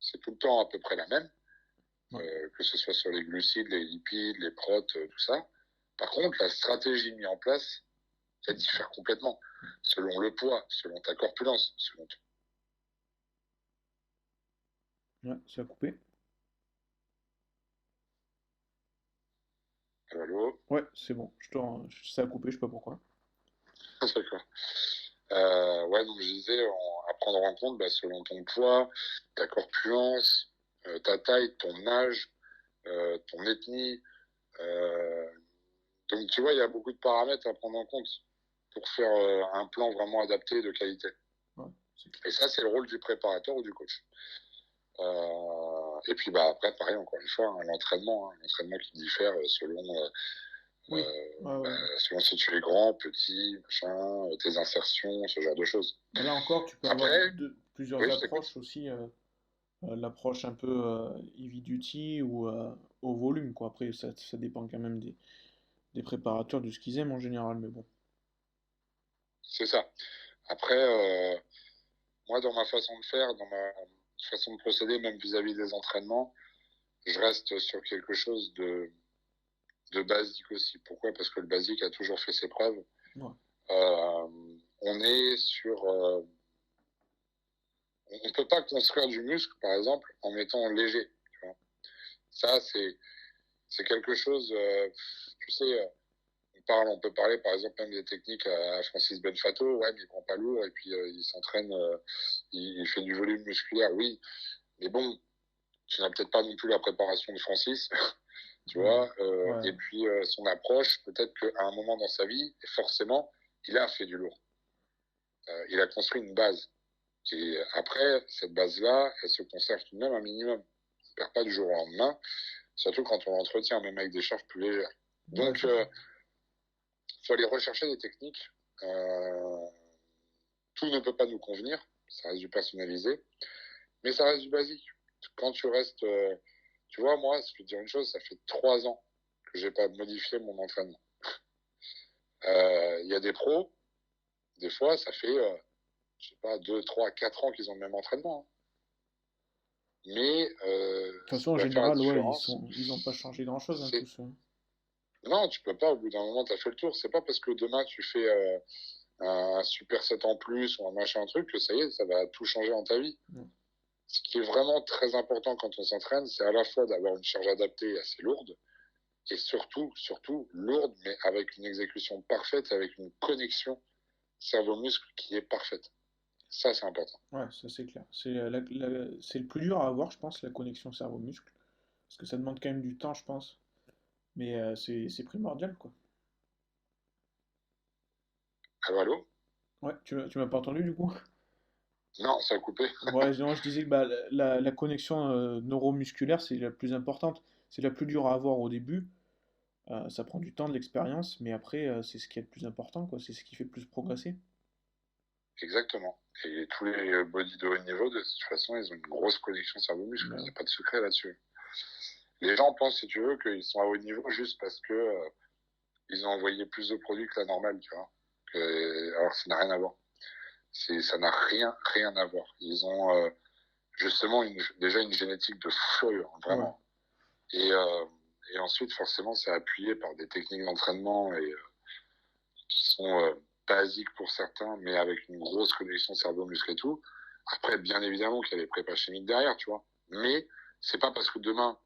c'est tout le temps à peu près la même, que ce soit sur les glucides, les lipides, les protes, tout ça. Par contre, la stratégie mise en place, ça diffère complètement. Selon le poids, selon ta corpulence, selon tout. Ouais, ça a coupé. Allô. Ouais, c'est bon. Ça a coupé, je sais pas pourquoi. D'accord. Ouais, donc je disais, à prendre en compte selon ton poids, ta corpulence, ta taille, ton âge, ton ethnie. euh, donc tu vois, il y a beaucoup de paramètres à prendre en compte pour faire un plan vraiment adapté de qualité. Ouais, et ça, c'est le rôle du préparateur ou du coach. Et puis après, pareil, encore une fois, l'entraînement qui diffère oui. Ouais, ouais. selon si tu es grand, petit, machin, tes insertions, ce genre de choses. Mais là encore, tu peux avoir Après, plusieurs oui, je approches t'écoute. aussi. L'approche un peu heavy duty ou au volume, quoi. Après, ça dépend quand même des préparateurs, de ce qu'ils aiment en général, mais bon. C'est ça. Après, moi, dans ma façon de faire, dans ma façon de procéder, même vis-à-vis des entraînements, je reste sur quelque chose de basique aussi. Pourquoi? Parce que le basique a toujours fait ses preuves. Ouais. On est sur... on ne peut pas construire du muscle, par exemple, en étant léger. Tu vois. Ça, c'est quelque chose... tu sais, on peut parler, par exemple, même des techniques à Francis Benfato. Ouais, mais il prend pas lourd et puis il s'entraîne, il fait du volume musculaire, oui. Mais bon, tu n'as peut-être pas non plus la préparation de Francis, tu Hmm. vois. Ouais. Et puis son approche, peut-être qu'à un moment dans sa vie, forcément, il a fait du lourd. Il a construit une base. Et après, cette base-là, elle se conserve tout de même un minimum. On ne perd pas du jour au lendemain, surtout quand on l'entretient, même avec des charges plus légères. Ouais, Donc, c'est ça. il faut aller rechercher des techniques. Tout ne peut pas nous convenir, ça reste du personnalisé, mais ça reste du basique. Quand tu restes, tu vois, moi, je vais te dire une chose, ça fait 3 ans que j'ai pas modifié mon entraînement. Il y a des pros, des fois, ça fait, je sais pas, 2, 3, 4 ans qu'ils ont le même entraînement. Hein. Mais De toute ce façon, qui en va faire la général, ouais, différence, ils ont pas changé grand-chose, hein, c'est... tous. Non, tu peux pas, au bout d'un moment, tu as fait le tour. C'est pas parce que demain, tu fais un super set en plus ou un machin, un truc, que ça y est, ça va tout changer dans ta vie. Ouais. Ce qui est vraiment très important quand on s'entraîne, c'est à la fois d'avoir une charge adaptée et assez lourde, et surtout lourde, mais avec une exécution parfaite, avec une connexion cerveau-muscle qui est parfaite. Ça, c'est important. Ouais, ça c'est clair. C'est le plus dur à avoir, je pense, la connexion cerveau-muscle. Parce que ça demande quand même du temps, je pense. Mais c'est primordial, quoi. Allô, allô. Ouais, tu m'as pas entendu du coup? Non, ça a coupé. Ouais, non, je disais que bah, la connexion neuromusculaire, c'est la plus importante. C'est la plus dure à avoir au début. Ça prend du temps, de l'expérience, mais après, c'est ce qui est le plus important, quoi. C'est ce qui fait le plus progresser. Exactement. Et tous les body de haut niveau, de toute façon, ils ont une grosse connexion cerveau-muscle. Bah Il n'y ouais. a pas de secret là-dessus. Les gens pensent, si tu veux, qu'ils sont à haut niveau juste parce que ils ont envoyé plus de produits que la normale, tu vois. Alors ça n'a rien à voir. Ça n'a rien à voir. Ils ont justement déjà une génétique de feu, hein, Ouais. vraiment. Et, ensuite, forcément, c'est appuyé par des techniques d'entraînement qui sont basiques pour certains, mais avec une grosse connexion cerveau-muscle et tout. Après, bien évidemment qu'il y a des prépas chimiques derrière, tu vois. Mais c'est pas parce que demain,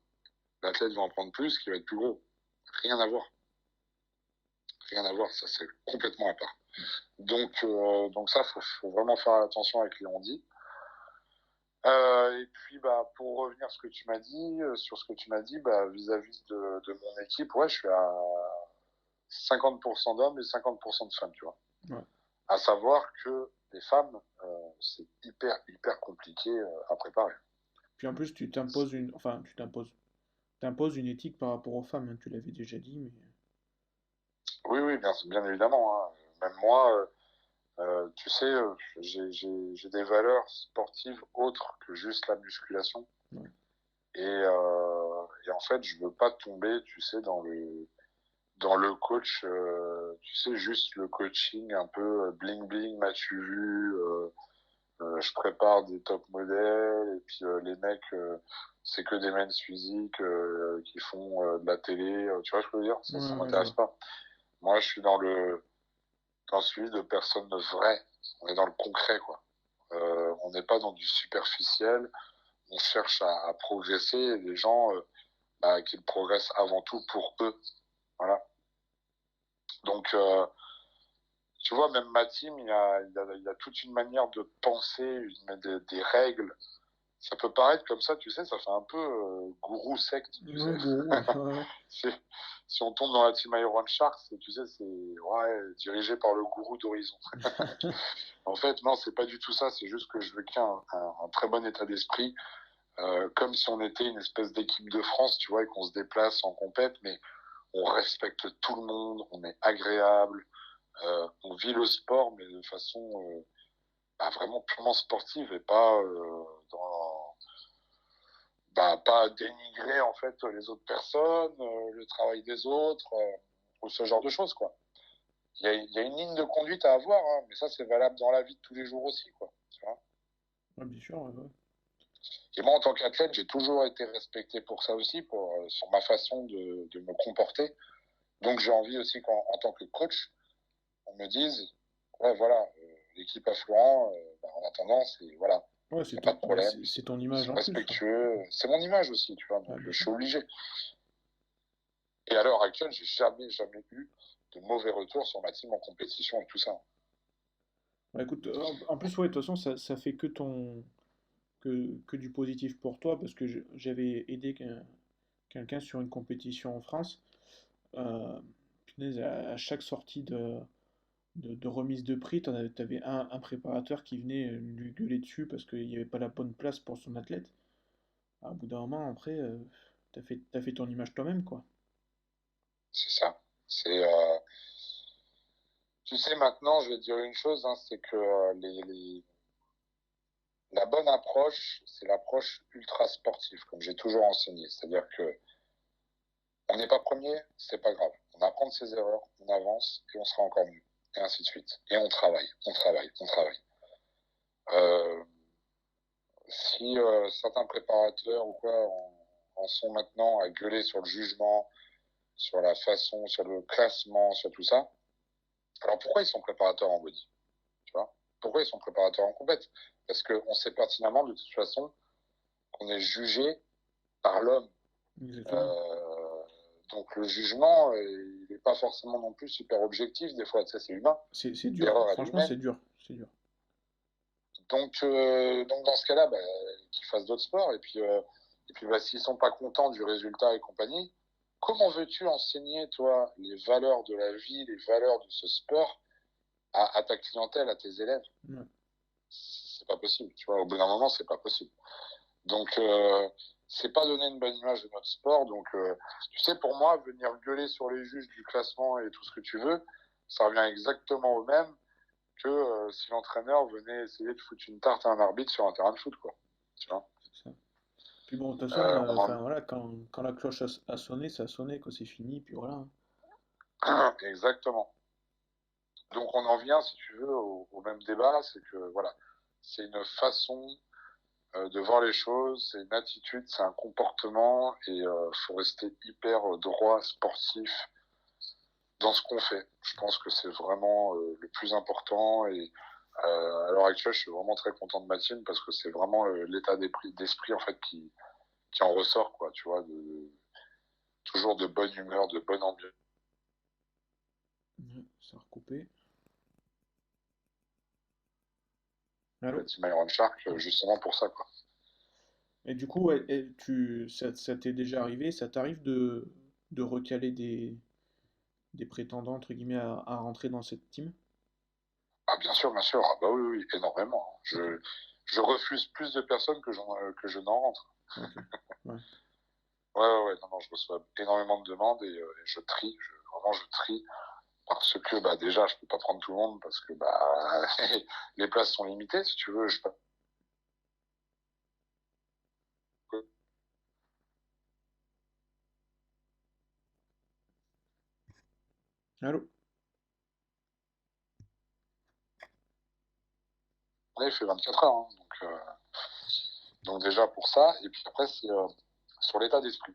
l'athlète va en prendre plus qu'il va être plus gros. Rien à voir. Rien à voir, ça c'est complètement à part. Donc ça, faut vraiment faire attention avec qui on dit. Et puis, pour revenir ce que tu m'as dit, sur ce que tu m'as dit, vis-à-vis de mon équipe, ouais, je suis à 50% d'hommes et 50% de femmes, tu vois. Ouais. À savoir que les femmes, c'est hyper compliqué à préparer. Puis en plus, tu t'imposes une, enfin, t'imposes une éthique par rapport aux femmes, hein, tu l'avais déjà dit, mais Oui, bien évidemment. Hein. Même moi, tu sais, j'ai des valeurs sportives autres que juste la musculation. ouais. Et en fait, je veux pas tomber, tu sais, dans le coach, tu sais, juste le coaching un peu bling bling, m'as-tu vu, Je prépare des top modèles et puis les mecs, c'est que des men's physiques qui font de la télé. Tu vois ce que je veux dire? Ouais, Ça ouais, je m'intéresse vois. pas. Moi, je suis dans le suivi de personnes vraies. On est dans le concret, quoi. On n'est pas dans du superficiel. On cherche à progresser. Et les gens qu'ils progressent avant tout pour eux. Voilà. Donc, tu vois, même ma team, il y a toute une manière de penser, des règles. Ça peut paraître comme ça, tu sais, ça fait un peu gourou secte, tu sais. Ouais, gourou, ouais, ouais, ouais. si, si on tombe dans la team Iron Shark, tu sais, c'est ouais, dirigé par le gourou d'Horizon. En fait, non, c'est pas du tout ça. C'est juste que je veux qu'il y ait un très bon état d'esprit, comme si on était une espèce d'équipe de France, tu vois, et qu'on se déplace en compète, mais on respecte tout le monde, on est agréable, on vit le sport, mais de façon vraiment purement sportive et pas pas dénigrer en fait les autres personnes, le travail des autres, ou ce genre de choses, quoi. Il y a une ligne de conduite à avoir, hein, mais ça c'est valable dans la vie de tous les jours aussi, quoi. Tu vois. Ouais, bien sûr, ouais, ouais. Et moi en tant qu'athlète, j'ai toujours été respecté pour ça aussi, sur ma façon de me comporter. Donc j'ai envie aussi qu'en tant que coach, on me dise, ouais voilà, l'équipe à Florent, en attendant, c'est voilà, Ouais, il n'y a pas de problème, c'est ton ils image sont en plus, quoi. respectueux. C'est mon image aussi, tu vois, Ouais, donc bien je sûr. suis obligé. Et à l'heure actuelle, j'ai jamais eu de mauvais retours sur ma team en compétition et tout ça. Ouais, écoute, en plus, ouais, de toute façon, ça fait que du positif pour toi, parce que j'avais aidé quelqu'un sur une compétition en France. Euh, Punaise, à chaque sortie de remise de prix, t'avais un préparateur qui venait lui gueuler dessus parce qu'il n'y avait pas la bonne place pour son athlète. À bout d'un moment, après, t'as fait ton image toi-même, quoi. C'est ça. C'est, tu sais, maintenant, je vais te dire une chose, hein, c'est que la bonne approche, c'est l'approche ultra sportive, comme j'ai toujours enseigné. C'est-à-dire que on n'est pas premier, c'est pas grave. On apprend de ses erreurs, on avance et on sera encore mieux. Et ainsi de suite. Et on travaille, on travaille, on travaille. Euh, si certains préparateurs ou quoi en sont maintenant à gueuler sur le jugement, sur la façon, sur le classement, sur tout ça, alors pourquoi ils sont préparateurs en body, tu vois? Pourquoi ils sont préparateurs en compète? Parce qu'on sait pertinemment de toute façon qu'on est jugé par l'homme. Exactement. Euh, donc le jugement, il n'est pas forcément non plus super objectif. Des fois, tu sais, c'est humain. C'est dur. L'erreur, elle est Franchement, humaine. c'est dur. C'est dur. Donc dans ce cas-là, qu'ils fassent d'autres sports. Et puis s'ils sont pas contents du résultat et compagnie, comment veux-tu enseigner, toi, les valeurs de la vie, les valeurs de ce sport à ta clientèle, à tes élèves? Ouais. C'est pas possible. Tu vois, au bout d'un moment, c'est pas possible. Donc, c'est pas donner une bonne image de notre sport. Donc, tu sais, pour moi, venir gueuler sur les juges du classement et tout ce que tu veux, ça revient exactement au même que si l'entraîneur venait essayer de foutre une tarte à un arbitre sur un terrain de foot, quoi. Tu vois. C'est ça. Puis bon, de toute façon, On enfin voilà, quand la cloche a sonné, ça a sonné, quoi, c'est fini, puis voilà. Exactement. Donc, on en vient, si tu veux, au même débat, c'est que voilà, c'est une façon de voir les choses, c'est une attitude, c'est un comportement, et faut rester hyper droit, sportif dans ce qu'on fait. Je pense que c'est vraiment le plus important. Et à l'heure actuelle, je suis vraiment très content de ma team parce que c'est vraiment l'état d'esprit en fait qui en ressort, quoi. Tu vois, toujours de bonne humeur, de bonne ambiance. Ouais, ça a recoupé. La Allô? team Iron Shark, Ouais. justement pour ça, quoi. Et du coup, ouais, ça t'est déjà arrivé, ça t'arrive de recaler des prétendants, entre guillemets, à rentrer dans cette team? Ah bien sûr, bien sûr. Ah bah oui, oui, énormément. Ok, Je refuse plus de personnes que je n'en rentre. ok. Ouais. Ouais, ouais, ouais, non, non, je reçois énormément de demandes et je trie, vraiment je trie. Parce que bah déjà je peux pas prendre tout le monde parce que bah les places sont limitées si tu veux. Je peux Allô? journée fait 24 heures. Hein. Donc déjà pour ça. Et puis après, c'est sur l'état d'esprit.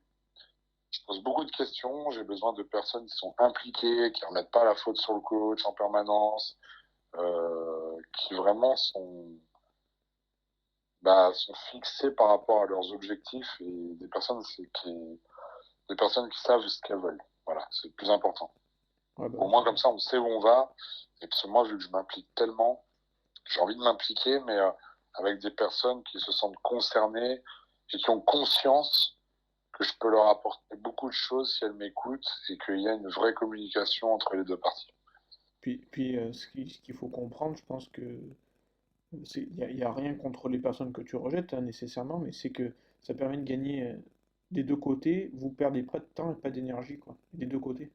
Je pose beaucoup de questions. J'ai besoin de personnes qui sont impliquées, qui ne remettent pas la faute sur le coach en permanence, qui vraiment sont fixées par rapport à leurs objectifs et des personnes qui savent ce qu'elles veulent. Voilà, c'est le plus important. Ouais, bah, Au moins, comme ça, on sait où on va. Et parce que moi, vu que je m'implique tellement, j'ai envie de m'impliquer, mais avec des personnes qui se sentent concernées et qui ont conscience que je peux leur apporter beaucoup de choses si elles m'écoutent et qu'il y a une vraie communication entre les deux parties. puis ce qu'il faut comprendre, je pense que y a rien contre les personnes que tu rejettes hein, nécessairement, mais c'est que ça permet de gagner des deux côtés. Vous perdez pas de temps et pas d'énergie, quoi, des deux côtés.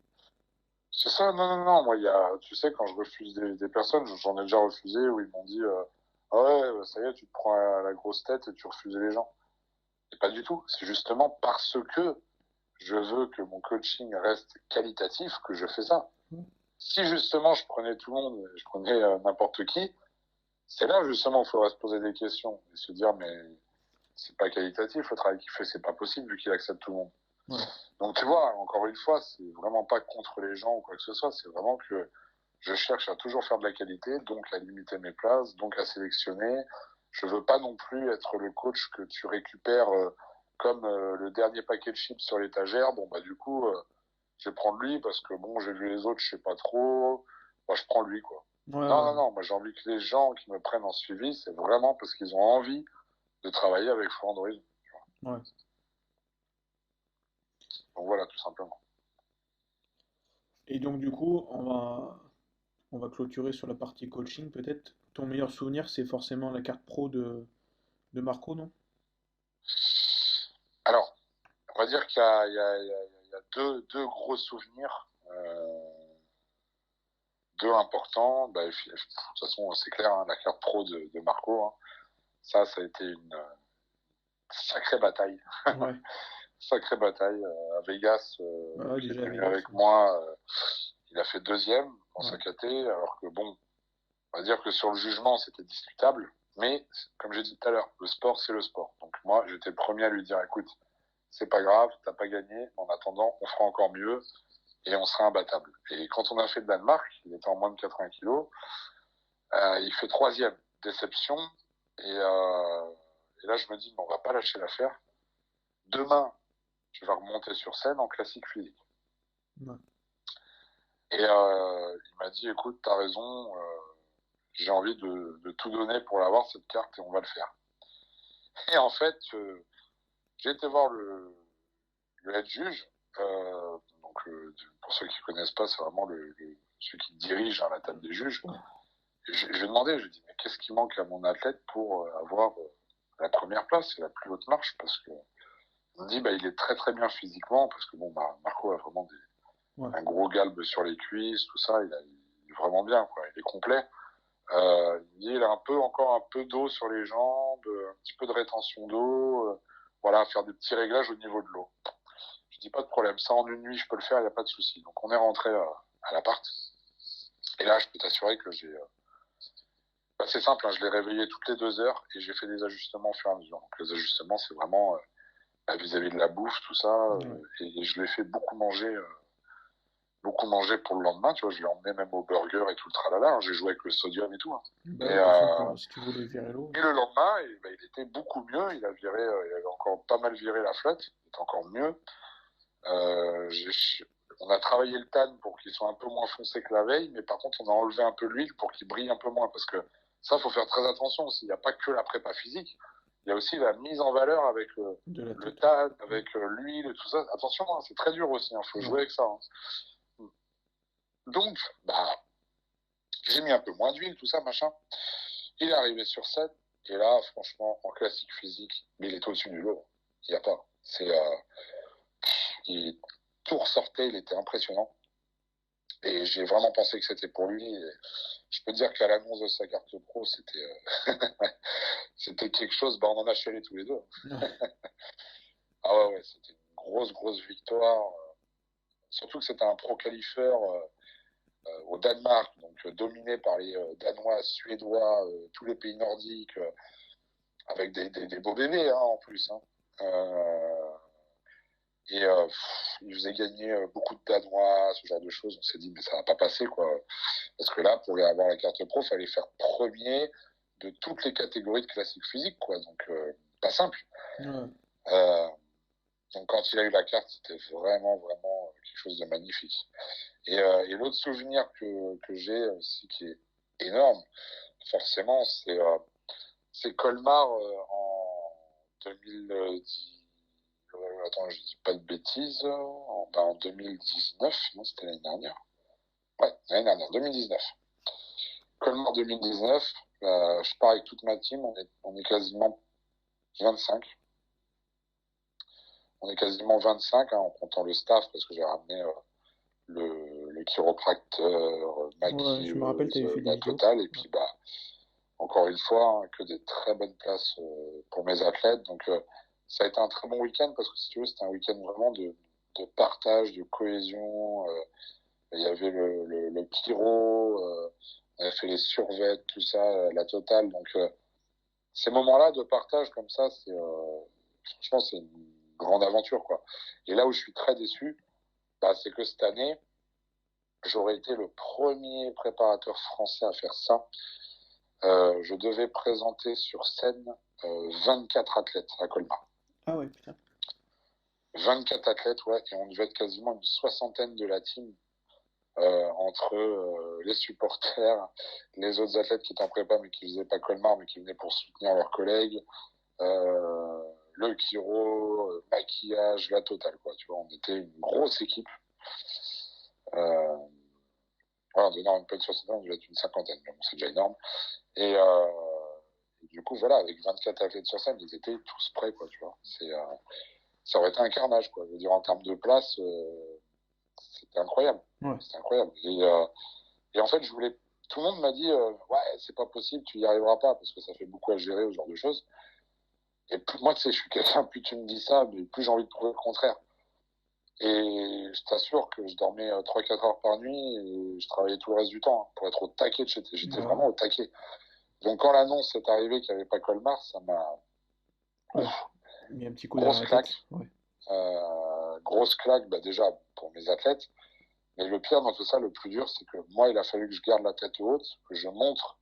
C'est ça, non. Moi, tu sais, quand je refuse des personnes, j'en ai déjà refusé où ils m'ont dit ah ouais, ça y est, tu te prends à la grosse tête et tu refuses les gens. Et pas du tout. C'est justement parce que je veux que mon coaching reste qualitatif que je fais ça. Ouais. Si justement je prenais tout le monde, je prenais n'importe qui, c'est là justement où il faudrait se poser des questions et se dire mais c'est pas qualitatif le travail qu'il fait, c'est pas possible vu qu'il accepte tout le monde. Ouais. Donc tu vois, encore une fois, c'est vraiment pas contre les gens ou quoi que ce soit, c'est vraiment que je cherche à toujours faire de la qualité, donc à limiter mes places, donc à sélectionner. Je veux pas non plus être le coach que tu récupères comme le dernier paquet de chips sur l'étagère. Bon bah du coup, je vais prendre lui parce que bon, j'ai vu les autres, je sais pas trop. Moi, je prends lui quoi. Ouais, Non. Moi, j'ai envie que les gens qui me prennent en suivi, c'est vraiment parce qu'ils ont envie de travailler avec Florent Doris. ouais. Donc voilà, tout simplement. Et donc du coup, on va clôturer sur la partie coaching peut-être. Ton meilleur souvenir, c'est forcément la carte pro de Marco, non? Alors, on va dire qu'il y a deux gros souvenirs, deux importants. Bah, de toute façon, c'est clair, hein, la carte pro de Marco, hein, ça a été une sacrée bataille. Ouais. Sacrée bataille. À Vegas, Ouais, qui est déjà à venu Vegas. avec moi, il a fait deuxième dans Ouais. sa KT, alors que bon, on va dire que sur le jugement, c'était discutable. Mais, comme j'ai dit tout à l'heure, le sport, c'est le sport. Donc moi, j'étais le premier à lui dire, écoute, c'est pas grave, t'as pas gagné. En attendant, on fera encore mieux et on sera imbattable. Et quand on a fait le Danemark, il était en moins de 80 kilos, il fait troisième. Déception. Et là, je me dis, on va pas lâcher l'affaire. Demain, tu vas remonter sur scène en classique physique. Ouais. Et il m'a dit, écoute, t'as raison, j'ai envie de tout donner pour l'avoir, cette carte, et on va le faire. Et en fait, j'ai été voir le head juge. Pour ceux qui connaissent pas, c'est vraiment celui qui dirige la table des juges. Ouais. Et je lui ai demandé, je lui ai dit, mais qu'est-ce qui manque à mon athlète pour avoir la première place et la plus haute marche? Parce que on me dit, bah, il est très très bien physiquement, parce que bon, Marco a vraiment Ouais. un gros galbe sur les cuisses, tout ça, il est vraiment bien, quoi. Il est complet. Il me dit, il a encore un peu d'eau sur les jambes, un petit peu de rétention d'eau, voilà, faire des petits réglages au niveau de l'eau. Je dis pas de problème, ça en une nuit je peux le faire, il n'y a pas de souci. Donc on est rentré à l'appart. Et là, je peux t'assurer que c'est simple, hein, je l'ai réveillé toutes les 2 heures et j'ai fait des ajustements au fur et à mesure. Donc les ajustements, c'est vraiment vis-à-vis de la bouffe, tout ça. Ouais. Et je l'ai fait beaucoup manger pour le lendemain. Tu vois, je l'ai emmené même au burger et tout le tralala. Hein, j'ai joué avec le sodium et tout. Hein. Bah, Et, de toute façon, si tu voulais virer l'eau. et le lendemain, il était beaucoup mieux. Il avait encore pas mal viré la flotte. Il était encore mieux. Euh, on a travaillé le tan pour qu'il soit un peu moins foncé que la veille, mais par contre, on a enlevé un peu l'huile pour qu'il brille un peu moins. Parce que ça, faut faire très attention aussi. Il n'y a pas que la prépa physique. Il y a aussi la mise en valeur avec De la le tête. tan, avec l'huile et tout ça. Attention, hein, c'est très dur aussi. Il faut Ouais. jouer avec ça. Hein. Donc, j'ai mis un peu moins d'huile, tout ça, machin. Il est arrivé sur scène. Et là, franchement, en classique physique, mais il est au-dessus du lot. Il n'y a pas. Tout ressortait, il était impressionnant. Et j'ai vraiment pensé que c'était pour lui. Et je peux dire qu'à l'annonce de sa carte pro, c'était quelque chose. On en a chialé tous les deux. Ouais. Ah ouais, c'était une grosse, grosse victoire. Surtout que c'était un pro qualifieur. au Danemark, donc dominé par les Danois, Suédois, tous les pays nordiques, avec des beaux bébés hein, en plus. Hein. Et ils faisaient gagner beaucoup de Danois, ce genre de choses. On s'est dit, mais ça va pas passer, quoi. Parce que là, pour avoir la carte pro, il fallait faire premier de toutes les catégories de classique physique, quoi. Donc, pas simple. Ouais. Donc, quand il a eu la carte, c'était vraiment, vraiment quelque chose de magnifique. Et l'autre souvenir que j'ai aussi, qui est énorme, forcément, c'est Colmar en 2010. Attends, je dis pas de bêtises. En 2019, non, c'était l'année dernière. Ouais, l'année dernière, 2019. Colmar 2019, je pars avec toute ma team, on est quasiment 25. On est quasiment 25 hein, en comptant le staff, parce que j'ai ramené le chiropracteur, Ouais, je me rappelle, tu avais maquilleuse, fait des la vidéos. totale. Et puis, encore une fois, hein, que des très bonnes places pour mes athlètes. Donc, ça a été un très bon week-end parce que si tu veux, c'était un week-end vraiment de partage, de cohésion. Il y avait le chiro, on avait fait les survêtes, tout ça, la totale. Donc, ces moments-là de partage comme ça, franchement, c'est une grande aventure, quoi. Et là où je suis très déçu, c'est que cette année, j'aurais été le premier préparateur français à faire ça. Je devais présenter sur scène 24 athlètes à Colmar. Ah ouais, putain. 24 athlètes, ouais, et on devait être quasiment une soixantaine de la team entre les supporters, les autres athlètes qui étaient en prépa mais qui faisaient pas Colmar mais qui venaient pour soutenir leurs collègues, le chiro, maquillage, la totale, quoi. Tu vois, on était une grosse équipe. Voilà, on une petite soixantaine, on devait être une cinquantaine, mais bon, c'est déjà énorme. Et du coup, voilà, avec 24 athlètes sur scène, ils étaient tous prêts, quoi, tu vois. Ça aurait été un carnage, quoi. Je veux dire, en termes de place, c'était incroyable. Ouais. C'était incroyable. Et en fait, tout le monde m'a dit, ouais, c'est pas possible, tu y arriveras pas, parce que ça fait beaucoup à gérer, ce genre de choses. Et moi, tu sais, je suis quelqu'un, plus tu me dis ça, mais plus j'ai envie de prouver le contraire. Et je t'assure que je dormais 3-4 heures par nuit et je travaillais tout le reste du temps hein, pour être au taquet. J'étais vraiment au taquet. Donc quand l'annonce est arrivée qu'il n'y avait pas Colmar, ça m'a... Ouais. Il y a un petit coup Grosse derrière la claque. tête. Ouais. Grosse claque, déjà pour mes athlètes. Mais le pire dans tout ça, le plus dur, c'est que moi, il a fallu que je garde la tête haute, que je montre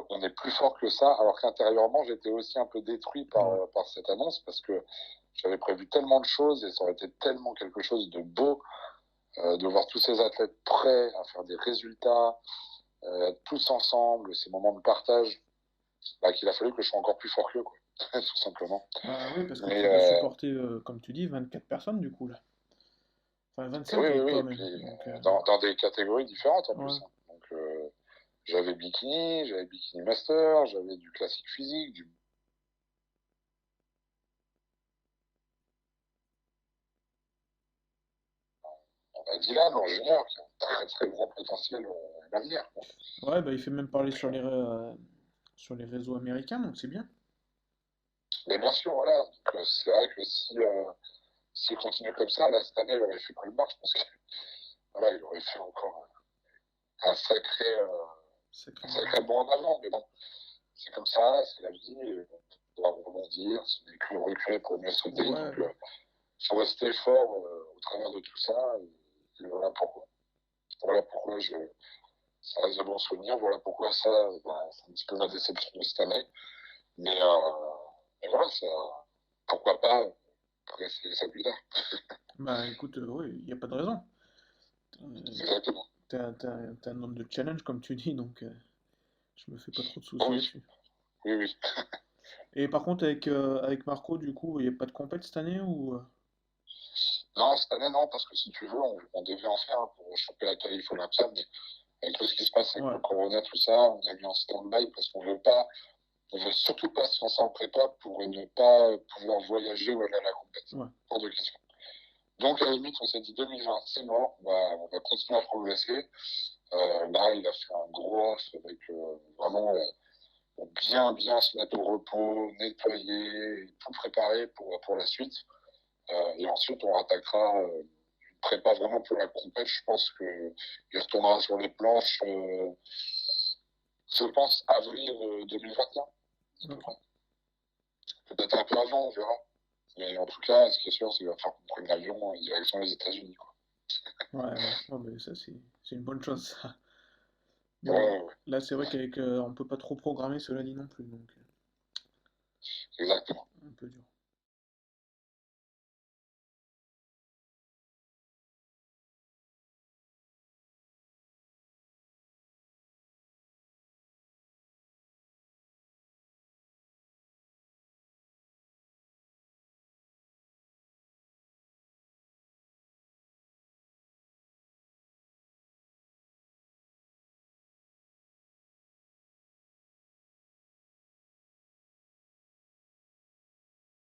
qu'on est plus fort que ça, alors qu'intérieurement, j'étais aussi un peu détruit par cette annonce, parce que j'avais prévu tellement de choses et ça aurait été tellement quelque chose de beau de voir tous ces athlètes prêts à faire des résultats, tous ensemble, ces moments de partage, qu'il a fallu que je sois encore plus fort qu'eux, quoi. Tout simplement. Bah oui, parce que Mais, tu dois supporter, comme tu dis, 24 personnes du coup là. Enfin, 25 oui, oui, avec oui, toi et même. puis Donc, dans des catégories différentes en ouais. plus. Hein. Donc, j'avais bikini master, j'avais du classique physique, on a Dylan en junior qui a un très très gros potentiel à l'avenir. Ouais, bah il fait même parler sur les réseaux américains, donc c'est bien. Mais bien sûr, voilà. Donc, c'est vrai que s'il continue comme ça, là, cette année, il aurait fait Colmar, je pense que voilà, il aurait fait encore un sacré bond en avant. Mais bon, c'est comme ça, c'est la vie, on doit rebondir, ce n'est que reculer pour mieux sauter. Ouais, Donc, il faut rester fort au travers de tout ça. Et voilà pourquoi. Voilà pourquoi ça reste de bons souvenirs. Voilà pourquoi c'est un petit peu ma déception de cette année. Mais voilà, pourquoi pas essayer ça plus tard. bah écoute, ouais, il n'y a pas de raison. Exactement. T'es un homme de challenge, comme tu dis, donc je me fais pas trop de Oh soucis oui, là-dessus. oui, oui. Et par contre, avec Marco, du coup, il n'y a pas de compète cette année ou... Non, cette année, non, parce que si tu veux, on devait en faire pour choper la qualif Olympia, mais avec tout ce qui se passe avec Ouais, le corona, tout ça, on a mis en stand-by parce on veut surtout pas se lancer en prépa pour ne pas pouvoir voyager ou aller à la compète. ouais. Hors de question. Donc, à la limite, on s'est dit 2020, c'est mort, on va continuer à progresser. Là, il a fait un gros off avec vraiment bien se mettre au repos, nettoyer, tout préparer pour la suite. Et ensuite, on rattaquera prépa vraiment pour la compète. Je pense qu'il retournera sur les planches, je pense, avril 2021. Ok. Peut-être un peu avant, on verra. Mais en tout cas, ce qui est sûr, c'est qu'il va falloir qu'on prenne l'avion en direction des États-Unis, quoi. Ouais, ouais. Ouais, mais ça, c'est une bonne chose, ça. Ouais, Bon, ouais, ouais, là, c'est vrai qu'avec, on peut pas trop programmer, cela dit non plus, donc exactement. un peu dur.